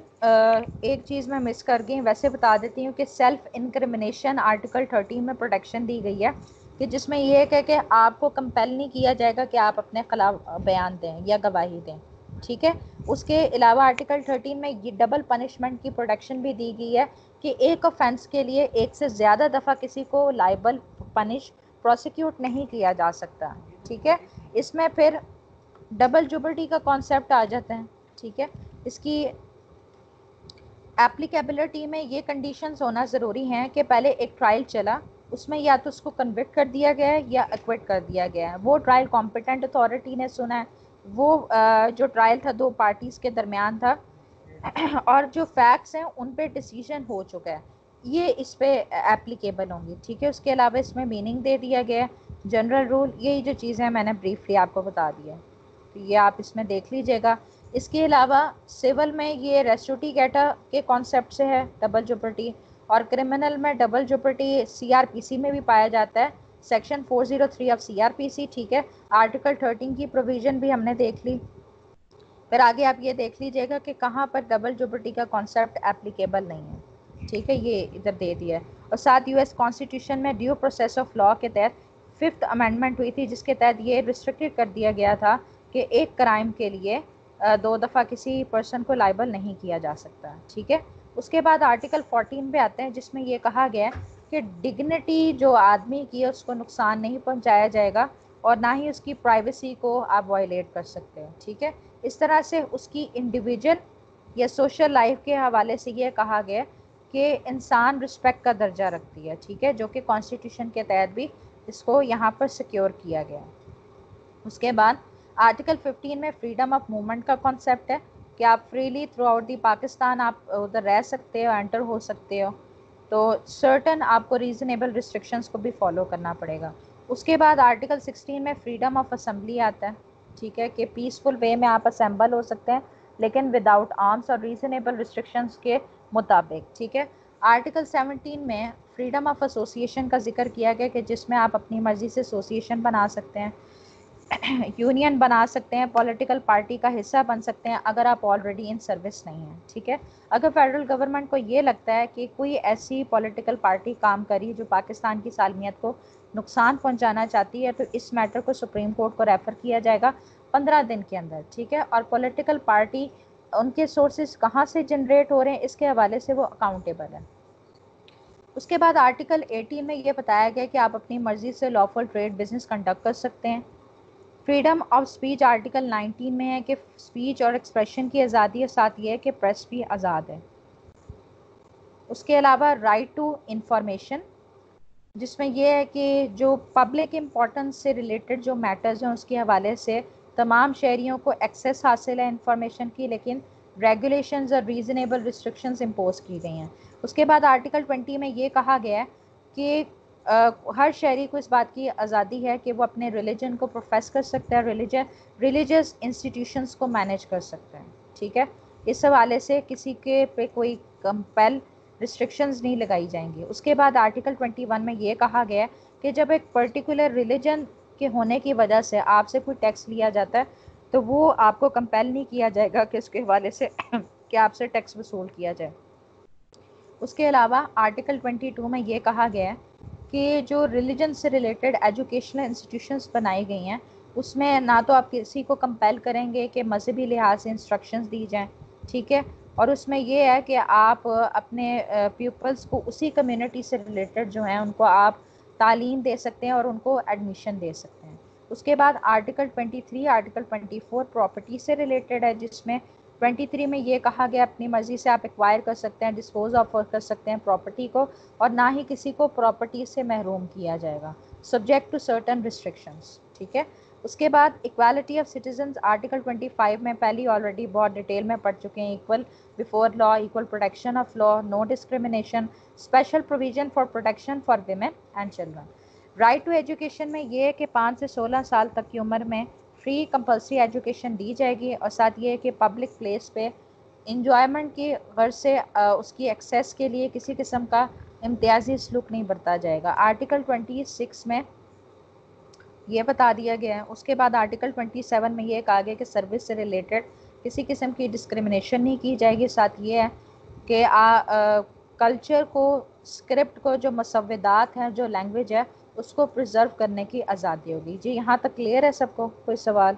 एक चीज़ मैं मिस कर गई, वैसे बता देती हूँ कि सेल्फ इंक्रिमिनेशन आर्टिकल 13 में प्रोटेक्शन दी गई है कि जिसमें ये है कि आपको कंपेल नहीं किया जाएगा कि आप अपने खिलाफ बयान दें या गवाही दें। ठीक है, उसके अलावा आर्टिकल 13 में ये डबल पनिशमेंट की प्रोटेक्शन भी दी गई है कि एक ऑफेंस के लिए एक से ज़्यादा दफ़ा किसी को लाइबल पनिश प्रोसिक्यूट नहीं किया जा सकता। ठीक है, इसमें फिर डबल जुबिलिटी का कॉन्सेप्ट आ जाता है। ठीक है, इसकी एप्लीकेबिलिटी में ये कंडीशंस होना ज़रूरी हैं कि पहले एक ट्रायल चला, उसमें या तो उसको कन्विक्ट कर दिया गया है या एक्विट कर दिया गया है, वो ट्रायल कॉम्पिटेंट अथॉरिटी ने सुना है, वो जो ट्रायल था दो पार्टीज़ के दरमियान था और जो फैक्ट्स हैं उन पे डिसीजन हो चुका है, ये इस पे एप्लीकेबल होंगी। ठीक है, उसके अलावा इसमें मीनिंग दे दिया गया है, जनरल रूल, यही जो चीज़ें मैंने ब्रीफली आपको बता दिया, तो ये आप इसमें देख लीजिएगा। इसके अलावा सिविल में ये रेस्टोटिगेटा के कॉन्सेप्ट से है डबल जुबिलिटी, और क्रिमिनल में डबल जुबिलिटी सीआरपीसी में भी पाया जाता है, सेक्शन 403 ऑफ सीआरपीसी। ठीक है, आर्टिकल 13 की प्रोविज़न भी हमने देख ली। फिर आगे आप ये देख लीजिएगा कि कहाँ पर डबल जुबिलिटी का कॉन्सेप्ट एप्लीकेबल नहीं है। ठीक है, ये इधर दे दिया है। और साथ यूएस कॉन्स्टिट्यूशन में ड्यू प्रोसेस ऑफ लॉ के तहत 5th अमेंडमेंट हुई थी, जिसके तहत ये रिस्ट्रिक्टेड कर दिया गया था कि एक क्राइम के लिए 2 दफ़ा किसी पर्सन को लाइबल नहीं किया जा सकता। ठीक है, उसके बाद आर्टिकल 14 पे आते हैं, जिसमें ये कहा गया है कि डिग्निटी जो आदमी की है उसको नुकसान नहीं पहुंचाया जाएगा और ना ही उसकी प्राइवेसी को आप वायलेट कर सकते हो। ठीक है, इस तरह से उसकी इंडिविजुअल या सोशल लाइफ के हवाले से ये कहा गया कि इंसान रिस्पेक्ट का दर्जा रखती है। ठीक है, जो कि कॉन्स्टिट्यूशन के तहत भी इसको यहाँ पर सिक्योर किया गया। उसके बाद आर्टिकल 15 में फ्रीडम ऑफ मूवमेंट का कॉन्सेप्ट है कि आप freely through out the Pakistan आप उधर रह सकते हो, एंटर हो सकते हो, तो सर्टन आपको रीज़नेबल रिस्ट्रिक्शंस को भी फॉलो करना पड़ेगा। उसके बाद आर्टिकल 16 में फ्रीडम ऑफ असेंबली आता है। ठीक है, कि पीसफुल वे में आप असेंबल हो सकते हैं लेकिन विदाउट आर्म्स और रीज़नेबल रिस्ट्रिक्शंस के मुताबिक। ठीक है, आर्टिकल 17 में फ्रीडम ऑफ एसोसिएशन का जिक्र किया गया कि जिसमें आप अपनी मर्ज़ी से एसोसिएशन बना सकते हैं, यूनियन बना सकते हैं, पॉलिटिकल पार्टी का हिस्सा बन सकते हैं अगर आप ऑलरेडी इन सर्विस नहीं हैं। ठीक है, अगर फेडरल गवर्नमेंट को ये लगता है कि कोई ऐसी पॉलिटिकल पार्टी काम करी जो पाकिस्तान की सालमियत को नुकसान पहुंचाना चाहती है, तो इस मैटर को सुप्रीम कोर्ट को रेफ़र किया जाएगा 15 दिन के अंदर। ठीक है, और पॉलिटिकल पार्टी उनके सोर्सेज कहाँ से जनरेट हो रहे हैं इसके हवाले से वो अकाउंटेबल है। उसके बाद आर्टिकल 18 में ये बताया गया कि आप अपनी मर्ज़ी से लॉफुल ट्रेड बिजनेस कंडक्ट कर सकते हैं। फ्रीडम ऑफ स्पीच आर्टिकल 19 में है कि स्पीच और एक्सप्रेशन की आज़ादी है, साथ ये है कि प्रेस भी आज़ाद है। उसके अलावा राइट टू इंफॉर्मेशन, जिसमें यह है कि जो पब्लिक इम्पोर्टेंस से रिलेटेड जो मैटर्स हैं उसके हवाले से तमाम शहरियों को एक्सेस हासिल है इंफॉर्मेशन की, लेकिन रेगुलेशंस और रीज़नेबल रिस्ट्रिक्शंस इम्पोज की गई हैं। उसके बाद आर्टिकल 20 में ये कहा गया है कि हर शहरी को इस बात की आज़ादी है कि वो अपने रिलीजन को प्रोफेस कर सकता है, रिलीजियस इंस्टीट्यूशंस को मैनेज कर सकता है। ठीक है, इस हवाले से किसी के पे कोई कंपेल रिस्ट्रिक्शंस नहीं लगाई जाएंगी। उसके बाद आर्टिकल 21 में ये कहा गया कि जब एक पर्टिकुलर रिलीजन के होने की वजह से आपसे कोई टैक्स लिया जाता है तो वो आपको कंपेल नहीं किया जाएगा कि उसके हवाले से कि आपसे टैक्स वसूल किया जाए। उसके अलावा आर्टिकल 22 में ये कहा गया है कि जो रिलीजन से रिलेटेड एजुकेशनल इंस्टीट्यूशंस बनाई गई हैं उसमें ना तो आप किसी को कंपेल करेंगे कि मजहबी लिहाज से इंस्ट्रक्शंस दी जाएं, ठीक है, और उसमें ये है कि आप अपने प्यूपल्स को उसी कम्युनिटी से रिलेटेड जो हैं उनको आप तालीम दे सकते हैं और उनको एडमिशन दे सकते हैं। उसके बाद आर्टिकल 23, आर्टिकल 24 प्रॉपर्टी से रिलेटेड है, जिसमें 23 में ये कहा गया अपनी मर्जी से आप एक्वायर कर सकते हैं, डिस्पोज ऑफ कर सकते हैं प्रॉपर्टी को, और ना ही किसी को प्रॉपर्टी से महरूम किया जाएगा, सब्जेक्ट टू सर्टन रिस्ट्रिक्शंस, ठीक है। उसके बाद इक्वालिटी ऑफ सिटीजन्स आर्टिकल 25 में पहले ऑलरेडी बहुत डिटेल में पढ़ चुके हैं। Equal before law, equal protection of law, no discrimination, special provision for protection for women and children. Right to education में ये है कि 5 से 16 साल तक की उम्र में फ्री कंपल्सरी एजुकेशन दी जाएगी, और साथ ये है कि पब्लिक प्लेस पे इंजॉयमेंट की गर्ज से उसकी एक्सेस के लिए किसी किस्म का इम्तियाजी सलूक नहीं बरता जाएगा। आर्टिकल 26 में ये बता दिया गया है। उसके बाद आर्टिकल 27 में ये कहा गया कि सर्विस से रिलेटेड किसी किस्म की डिस्क्रिमिनेशन नहीं की जाएगी। साथ ये है कि कल्चर को, स्क्रिप्ट को, जो मसविदात हैं, जो लैंग्वेज है, उसको प्रिजर्व करने की आज़ादी होगी। जी यहाँ तक क्लियर है सबको? कोई सवाल?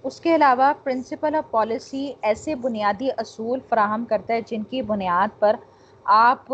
उसके अलावा प्रिंसिपल ऑफ पॉलिसी ऐसे बुनियादी असूल फराहम करता है जिनकी बुनियाद पर आप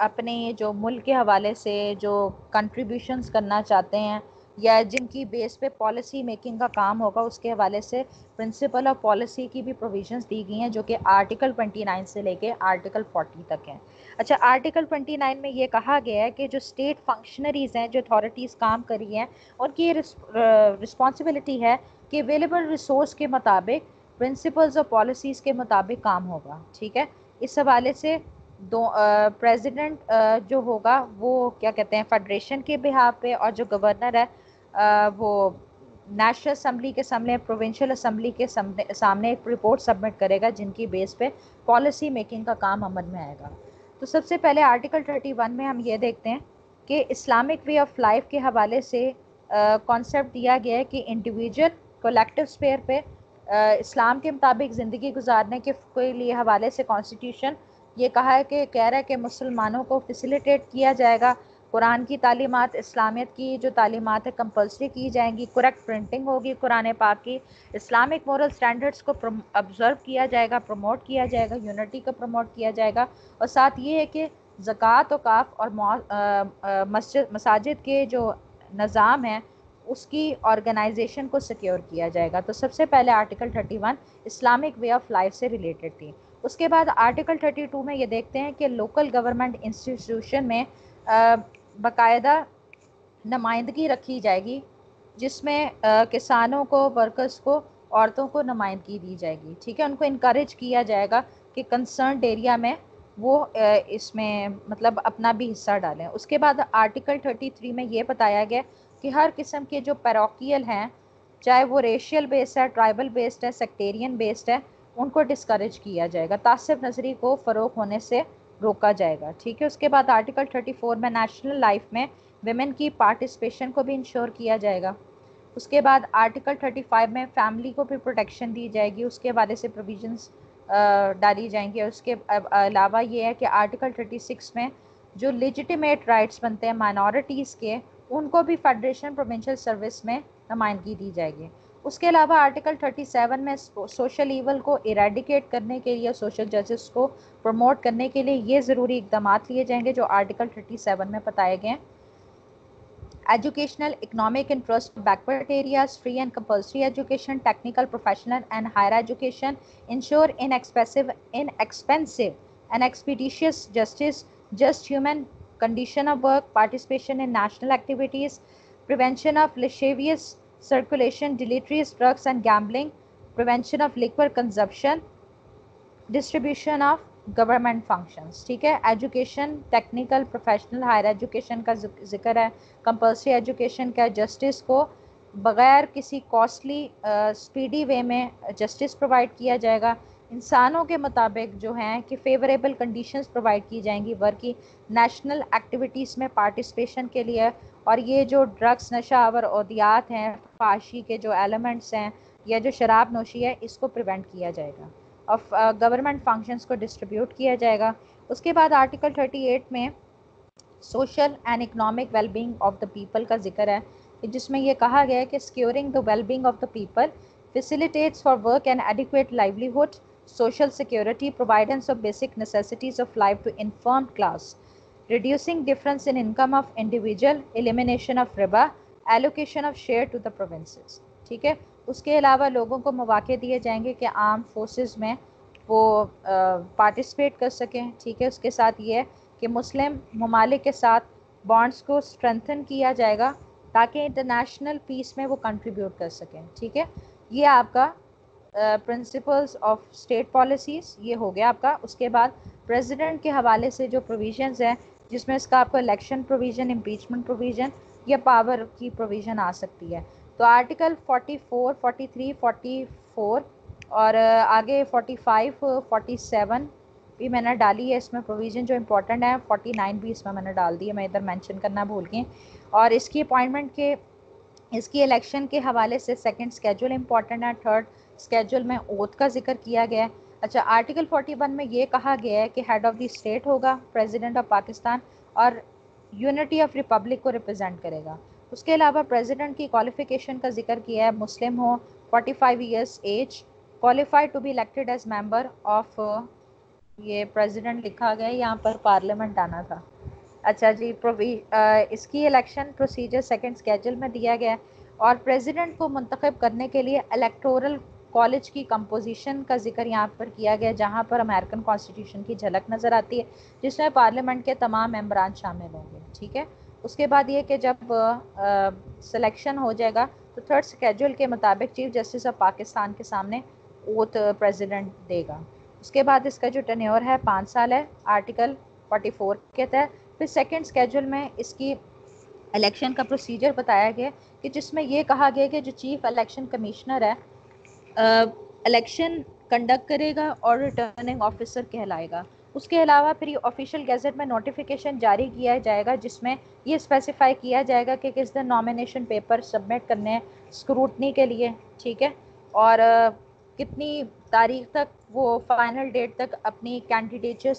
अपने जो मुल्क के हवाले से जो कंट्रीब्यूशंस करना चाहते हैं या जिनकी बेस पे पॉलिसी मेकिंग का काम होगा, उसके हवाले से प्रिंसिपल ऑफ पॉलिसी की भी प्रोविजंस दी गई हैं, जो कि आर्टिकल 29 से लेके आर्टिकल 40 तक हैं। अच्छा, आर्टिकल 29 में ये कहा गया है कि जो स्टेट फंक्शनरीज हैं, जो अथॉरिटीज़ काम कर रही हैं, उनकी ये रिस्पॉन्सिबिलिटी है कि अवेलेबल रिसोर्स के मुताबिक, प्रिंसिपल्स और पॉलिसीज़ के मुताबिक काम होगा, ठीक है। इस हवाले से दो प्रेसिडेंट जो होगा वो क्या कहते हैं फेडरेशन के बिहाफ पे, और जो गवर्नर है वो नेशनल असम्बली के सामने, प्रोविंशियल असम्बली के सामने एक रिपोर्ट सबमिट करेगा, जिनकी बेस पे पॉलिसी मेकिंग का काम अमल में आएगा। तो सबसे पहले आर्टिकल 31 में हम ये देखते हैं कि इस्लामिक वे ऑफ लाइफ के हवाले से कॉन्सेप्ट दिया गया है कि इंडिविजुअल कलेक्टिव स्फेयर पे इस्लाम के मुताबिक ज़िंदगी गुजारने के लिए हवाले से कॉन्स्टिट्यूशन ये कहा है कि कह रहा है कि मुसलमानों को फैसिलिटेट किया जाएगा, कुरान की तालीमात, इस्लामियत की जो तालीमात है कंपल्सरी की जाएंगी, करेक्ट प्रिंटिंग होगी कुरान पाक की, इस्लामिक मोरल स्टैंडर्ड्स को ऑब्जर्व किया जाएगा, प्रमोट किया जाएगा, यूनिटी को प्रमोट किया जाएगा, और साथ ये है कि ज़कात, औकाफ और मसाजिद के जो निज़ाम है उसकी ऑर्गेनाइजेशन को सिक्योर किया जाएगा। तो सबसे पहले article 31 Islamic way of life से रिलेटेड थी। उसके बाद आर्टिकल 32 में ये देखते हैं कि लोकल गवर्नमेंट इंस्टीट्यूशन में बाकायदा नुमाइंदगी रखी जाएगी, जिसमें किसानों को, वर्कर्स को, औरतों को नुमाइंदगी दी जाएगी, ठीक है। उनको इनकरेज किया जाएगा कि कंसर्न एरिया में वो इसमें मतलब अपना भी हिस्सा डालें। उसके बाद आर्टिकल 33 में ये बताया गया कि हर किस्म के जो पैरोकियल हैं, चाहे वो रेशियल बेस्ड है, ट्राइबल बेस्ड है, सेक्टेरियन बेस्ड है, उनको डिस्करेज किया जाएगा, तासिब नजरी को फ़रोग होने से रोका जाएगा, ठीक है। उसके बाद आर्टिकल 34 में नेशनल लाइफ में विमेन की पार्टिसिपेशन को भी इंश्योर किया जाएगा। उसके बाद आर्टिकल 35 में फैमिली को भी प्रोटेक्शन दी जाएगी, उसके हवाले से प्रोविजंस डाली जाएंगी। उसके अलावा ये है कि आर्टिकल 36 में जो लेजिटिमेट राइट्स बनते हैं माइनॉरिटीज़ के, उनको भी फेडरेशन प्रोविंशियल सर्विस में नुमाइंदगी दी जाएगी। उसके अलावा आर्टिकल 37 में सोशल ईवल को इरेडिकेट करने के लिए, सोशल जस्टिस को प्रमोट करने के लिए ये ज़रूरी इकदाम लिए जाएंगे जो आर्टिकल 37 में बताए गए हैं। Educational, economic interest, backward areas, free and compulsory education, technical, professional and higher education, ensure inexpensive and expeditious justice, just human condition of work, participation in national activities, prevention of lascivious circulation, deleterious drugs and gambling, prevention of liquor consumption, distribution of government functions, ठीक है। Education, technical, professional, higher education का जिक्र है, compulsory education का, justice को बग़ैर किसी costly speedy वे में जस्टिस प्रोवाइड किया जाएगा, इंसानों के मुताबिक जो हैं कि फेवरेबल कंडीशंस प्रोवाइड की जाएंगी वर्क की, नेशनल एक्टिविटीज़ में पार्टिसिपेशन के लिए, और ये जो ड्रग्स नशावर अद्वियात हैं, फाशी के जो एलिमेंट्स हैं या जो शराब नोशी है, इसको प्रिवेंट किया जाएगा और गवर्नमेंट फंक्शंस को डिस्ट्रीब्यूट किया जाएगा। उसके बाद आर्टिकल 38 में social and economic wellbeing of the people का जिक्र है, जिसमें ये कहा गया है कि securing the wellbeing of the people facilitates for work and adequate livelihood, social security, providence of basic necessities of life to informed class, reducing difference in income of individual, elimination of riba, allocation of share to the provinces। ठीक है। उसके अलावा लोगों को मौके दिए जाएंगे कि आर्म फोर्सेस में वो पार्टिसिपेट कर सकें। ठीक है। उसके साथ ये है कि मुस्लिम ममालिक के साथ बॉन्ड्स को स्ट्रेंथन किया जाएगा ताकि इंटरनेशनल पीस में वो कंट्रीब्यूट कर सकें। ठीक है। ये आपका प्रिंसिपल्स ऑफ स्टेट पॉलिसीज़ ये हो गया आपका। उसके बाद प्रेसिडेंट के हवाले से जो प्रोविजंस हैं, जिसमें इसका आपको इलेक्शन प्रोविज़न, इम्पीचमेंट प्रोविज़न या पावर की प्रोविज़न आ सकती है। तो आर्टिकल 44, 43, 44 और आगे 45, 47 भी मैंने डाली है इसमें प्रोविज़न जो इम्पोर्टेंट है। 49 भी इसमें मैंने डाल दी है, मैं इधर मेंशन करना भूल गई। और इसकी अपॉइंटमेंट के, इसकी इलेक्शन के हवाले से सेकंड स्केड्यूल इंपॉर्टेंट है। थर्ड स्केड्यूल में ओथ का जिक्र किया गया है। अच्छा, आर्टिकल 41 में ये कहा गया है कि हेड ऑफ द स्टेट होगा प्रेसिडेंट ऑफ पाकिस्तान और यूनिटी ऑफ रिपब्लिक को रिप्रेजेंट करेगा। उसके अलावा प्रेसिडेंट की क्वालिफिकेशन का जिक्र किया है, मुस्लिम हो, 45 years age, qualified to be elected as member of, ये प्रेसिडेंट लिखा गया है, यहाँ पर पार्लियामेंट आना था। अच्छा जी, इसकी इलेक्शन प्रोसीजर सेकंड स्केड्यूल में दिया गया है। और प्रेसिडेंट को मुंतखब करने के लिए इलेक्टोरल कॉलेज की कंपोजिशन का जिक्र यहाँ पर किया गया, जहाँ पर अमेरिकन कॉन्स्टिट्यूशन की झलक नज़र आती है, जिसमें पार्लियामेंट के तमाम मेंबरान शामिल होंगे। ठीक है। उसके बाद ये कि जब सिलेक्शन हो जाएगा तो थर्ड स्केड्यूल के मुताबिक चीफ जस्टिस ऑफ पाकिस्तान के सामने ओथ प्रेसिडेंट देगा। उसके बाद इसका जो टेन्योर है 5 साल है, आर्टिकल 44 के तहत। फिर सेकंड स्केड्यूल में इसकी इलेक्शन का प्रोसीजर बताया गया कि जिसमें ये कहा गया कि जो चीफ इलेक्शन कमिश्नर है इलेक्शन कंडक्ट करेगा और रिटर्निंग ऑफिसर कहलाएगा। उसके अलावा फिर ऑफिशियल गैजेट में नोटिफिकेशन जारी किया जाएगा, जिसमें ये स्पेसिफाई किया जाएगा कि किस दिन नॉमिनेशन पेपर सबमिट करने हैं स्क्रूटनी के लिए। ठीक है। और कितनी तारीख तक वो फाइनल डेट तक अपनी कैंडिडेचर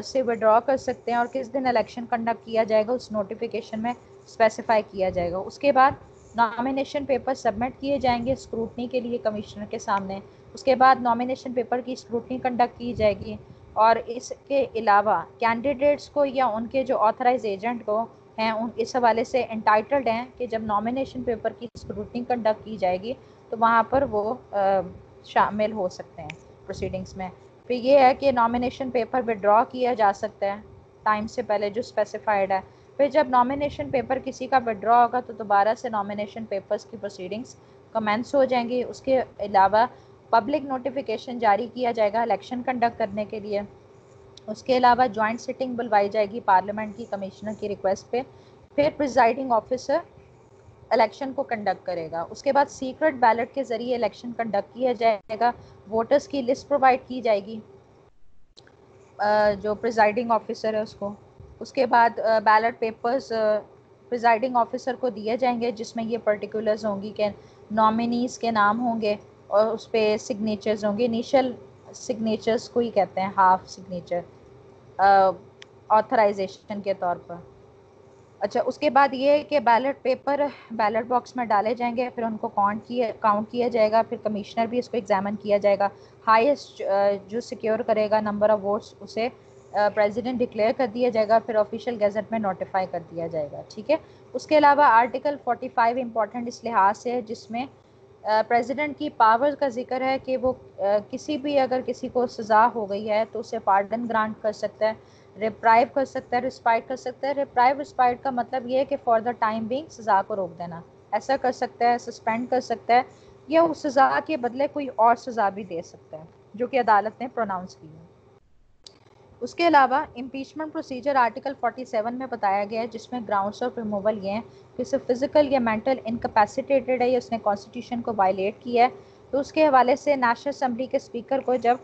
से विड्रॉ कर सकते हैं और किस दिन इलेक्शन कंडक्ट किया जाएगा, उस नोटिफिकेशन में स्पेसिफाई किया जाएगा। उसके बाद नॉमिनेशन पेपर सबमिट किए जाएंगे स्क्रूटनी के लिए कमिश्नर के सामने। उसके बाद नॉमिनेशन पेपर की स्क्रूटनी कंडक्ट की जाएगी और इसके अलावा कैंडिडेट्स को या उनके जो ऑथराइज एजेंट को हैं उन इस हवाले से एंटाइटल्ड हैं कि जब नॉमिनेशन पेपर की स्क्रूटनी कंडक्ट की जाएगी तो वहाँ पर वो शामिल हो सकते हैं प्रोसीडिंग्स में। फिर ये है कि नॉमिनेशन पेपर विड्रॉ किया जा सकता है टाइम से पहले जो स्पेसिफाइड है। फिर जब नॉमिनेशन पेपर किसी का विड्रॉ होगा तो दोबारा से नॉमिनेशन पेपर्स की प्रोसीडिंग्स कमेंस हो जाएंगी। उसके अलावा पब्लिक नोटिफिकेशन जारी किया जाएगा इलेक्शन कंडक्ट करने के लिए। उसके अलावा जॉइंट सिटिंग बुलवाई जाएगी पार्लियामेंट की कमिश्नर की रिक्वेस्ट पे। फिर प्रिजाइडिंग ऑफिसर इलेक्शन को कंडक्ट करेगा। उसके बाद सीक्रेट बैलेट के ज़रिए इलेक्शन कंडक्ट किया जाएगा। वोटर्स की लिस्ट प्रोवाइड की जाएगी जो प्रिजाइडिंग ऑफिसर है उसको। उसके बाद बैलेट पेपर्स प्रिजाइडिंग ऑफिसर को दिए जाएंगे, जिसमें ये पर्टिकुलर्स होंगी कि नॉमिनीज़ के नाम होंगे और उस पर सिग्नेचर्स होंगे। इनिशियल सिग्नेचर्स को ही कहते हैं हाफ सिग्नेचर ऑथराइजेशन के तौर पर। अच्छा, उसके बाद ये है कि बैलेट पेपर बैलेट बॉक्स में डाले जाएंगे, फिर उनको काउंट किया जाएगा, फिर कमिश्नर भी इसको एग्जामिन किया जाएगा। हाईएस्ट जो सिक्योर करेगा नंबर ऑफ वोट्स उसे प्रेसिडेंट डिक्लेयर कर दिया जाएगा, फिर ऑफिशियल गैजेट में नोटिफाई कर दिया जाएगा। ठीक है। उसके अलावा आर्टिकल 45 इंपॉर्टेंट इस लिहाज से है, जिसमें प्रेसिडेंट की पावर्स का जिक्र है कि वो किसी भी अगर किसी को सज़ा हो गई है तो उसे पार्डन ग्रांट कर सकता है, रिप्राइव कर सकता है, रिस्पाइट कर सकता है। रिप्राइव रिस्पाइट का मतलब ये है कि फॉर द टाइम बिंग सज़ा को रोक देना, ऐसा कर सकता है, सस्पेंड कर सकता है, या उस सज़ा के बदले कोई और सज़ा भी दे सकता है जो कि अदालत ने प्रोनाउंस की है। उसके अलावा इम्पीचमेंट प्रोसीजर आर्टिकल 47 में बताया गया है, जिसमें ग्राउंड्स ऑफ रिमूवल ये हैं कि उसे फिजिकल या मेंटल इनकैपेसिटेटेड है या उसने कॉन्स्टिट्यूशन को वायलेट किया है, तो उसके हवाले से नेशनल असम्बली के स्पीकर को जब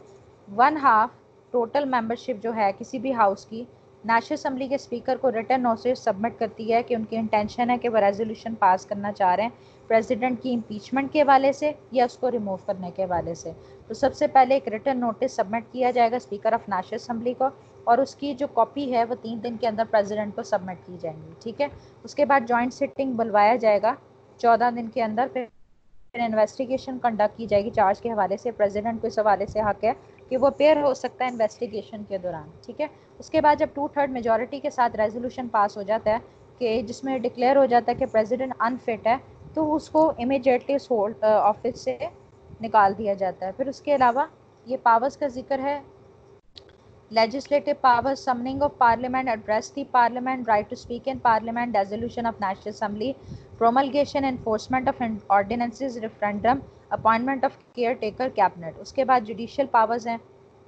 1/2 टोटल मेंबरशिप जो है किसी भी हाउस की नेशनल असेंबली के स्पीकर को रिटन नोटिस सबमिट करती है कि उनकी इंटेंशन है कि वो रेजोल्यूशन पास करना चाह रहे हैं प्रेसिडेंट की इम्पीचमेंट के हवाले से या उसको रिमूव करने के हवाले से। तो सबसे पहले एक रिटन नोटिस सबमिट किया जाएगा स्पीकर ऑफ नेशनल असेंबली को, और उसकी जो कॉपी है वो 3 दिन के अंदर प्रेसिडेंट को सबमिट की जाएंगी, ठीक है। उसके बाद जॉइंट सिटिंग बुलवाया जाएगा 14 दिन के अंदर, फिर इन्वेस्टिगेशन कंडक्ट की जाएगी चार्ज के हवाले से। प्रेसिडेंट को इस हवाले से हक है कि वो अपेयर हो सकता है इन्वेस्टिगेशन के दौरान, ठीक है। उसके बाद जब 2/3 मेजोरिटी के साथ रेजोल्यूशन पास हो जाता है कि जिसमें डिक्लेयर हो जाता है कि प्रेसिडेंट अनफिट है, तो उसको इमीडिएटली उस ऑफिस से निकाल दिया जाता है। फिर उसके अलावा ये पावर्स का जिक्र है, legislative powers, summoning of parliament, address the parliament, right to speak in parliament, dissolution of national assembly, promulgation enforcement of ordinances, referendum, appointment of care taker cabinet. उसके बाद जुडिशियल पावर्स हैं,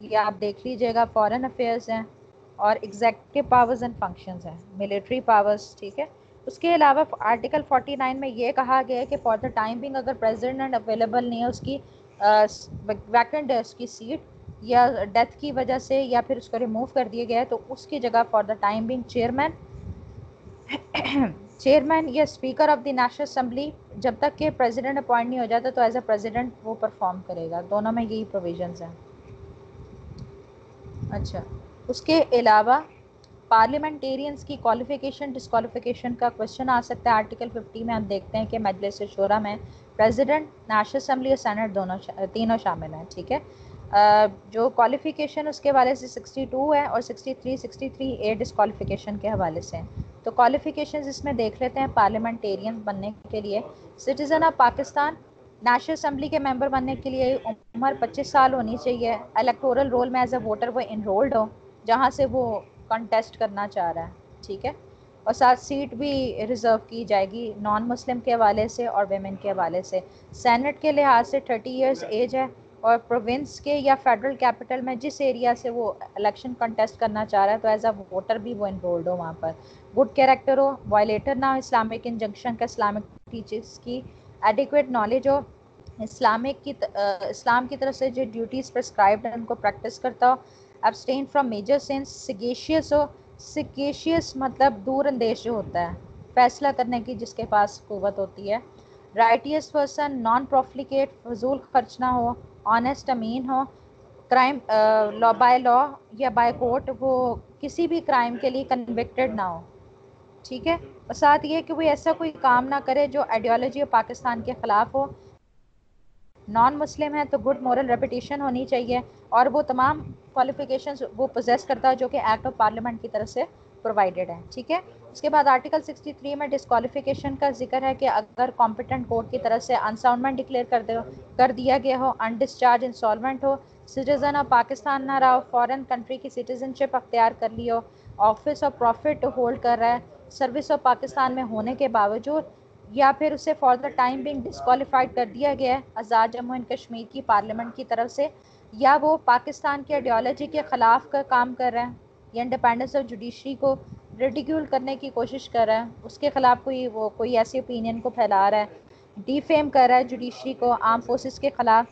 ये आप देख लीजिएगा, फॉरेन अफेयर्स हैं, और executive powers and functions हैं, मिलिट्री पावर्स, ठीक है। उसके अलावा आर्टिकल 49 में ये कहा गया है कि फॉर द टाइम बिंग अगर प्रेसिडेंट अवेलेबल नहीं है, उसकी वैकेंट है उसकी सीट, या डेथ की वजह से या फिर उसको रिमूव कर दिया गया है, तो उसकी जगह for the time being chairman या speaker of the national assembly, जब तक कि प्रेसिडेंट अपॉइंट नहीं हो जाता तो एज अ प्रेसिडेंट वो परफॉर्म करेगा। दोनों में यही प्रोविजंस हैं। अच्छा, उसके अलावा पार्लियामेंटेरियंस की क्वालिफिकेशन डिस्क्वालिफिकेशन का क्वेश्चन आ सकता है। आर्टिकल 50 में हम देखते हैं कि मजलिस शूरा में प्रेसिडेंट, नेशनल असेंबली और सेनेट तीनों शामिल हैं, ठीक है। जो क्वालिफिकेशन उसके हवाले से 62 है और 63 डिस्क्वालिफिकेशन के हवाले से। तो क्वालिफिकेशन इसमें देख लेते हैं। पार्लियामेंटेरियन बनने के लिए citizen of Pakistan, national assembly के मेंबर बनने के लिए उम्र 25 साल होनी चाहिए। इलेक्टोरल रोल में एज अ वोटर वो इनरोल्ड हो जहाँ से वो कंटेस्ट करना चाह रहा है, ठीक है। और साथ सीट भी रिज़र्व की जाएगी नॉन मुस्लिम के हवाले से और वेमेन के हवाले से। सेनेट के लिहाज से 30 इयर्स एज है, और प्रोविंस के या फेडरल कैपिटल में जिस एरिया से वो इलेक्शन कंटेस्ट करना चाह रहा है तो एज अ वोटर भी वो इनरोल्ड हो वहाँ पर। गुड कैरेक्टर हो, वायलेटर ना हो इस्लामिक इंजंक्शन का, इस्लामिक टीचर्स की एडिक्वेट नॉलेज हो, इस्लाम की तरफ से जो ड्यूटीज़ प्रिस्क्राइब्ड है उनको प्रैक्टिस करता हो, abstain फ्रॉम मेजर सिंस, सिगेशियस हो, सिगेशियस मतलब दूर अंदेश जो होता है, फैसला करने की जिसके पास कुव्वत होती है। राइटियस पर्सन, नॉन प्रॉफिलिकेट, फजूल खर्च ना हो, ऑनेस्ट अमीन हो, क्राइम लॉ बाय लॉ या बाय कोर्ट वो किसी भी क्राइम के लिए कन्विक्टेड ना हो, ठीक है। और साथ ये कि वो ऐसा कोई काम ना करे जो आइडियोलॉजी ऑफ पाकिस्तान के ख़िलाफ़ हो। नॉन मुस्लिम है तो गुड मॉरल रेपुटेशन होनी चाहिए, और वो तमाम क्वालिफिकेशंस वो पोजेस करता है जो कि एक्ट ऑफ पार्लियामेंट की तरफ से प्रोवाइडेड है, ठीक है। उसके बाद आर्टिकल 63 में डिस्क्वालिफिकेशन का जिक्र है कि अगर कॉम्पिटेंट कोर्ट की तरफ से अनसाउंडमेंट डिक्लेयर कर दिया गया हो, अनडिस्चार्ज इंस्टॉलमेंट हो, सिटीजन ऑफ पाकिस्तान ना रहा हो, फॉरेन कंट्री की सिटीजनशिप अख्तियार कर ली हो, ऑफिस ऑफ प्रॉफिट होल्ड कर रहा है सर्विस ऑफ पाकिस्तान में होने के बावजूद, या फिर उसे for the time Bing disqualified कर दिया गया है आज़ाद जम्मू एंड कश्मीर की पार्लियामेंट की तरफ से, या वो पाकिस्तान की आइडियोलॉजी के ख़िलाफ़ का काम कर रहा है, या इंडिपेंडेंस ऑफ जुडिशरी को रिडिक्यूल करने की कोशिश कर रहा है, उसके ख़िलाफ़ कोई ऐसी ओपिनियन को फैला रहा है, डिफेम कर रहा है जुडिशरी को, आर्म फोर्सेस के ख़िलाफ़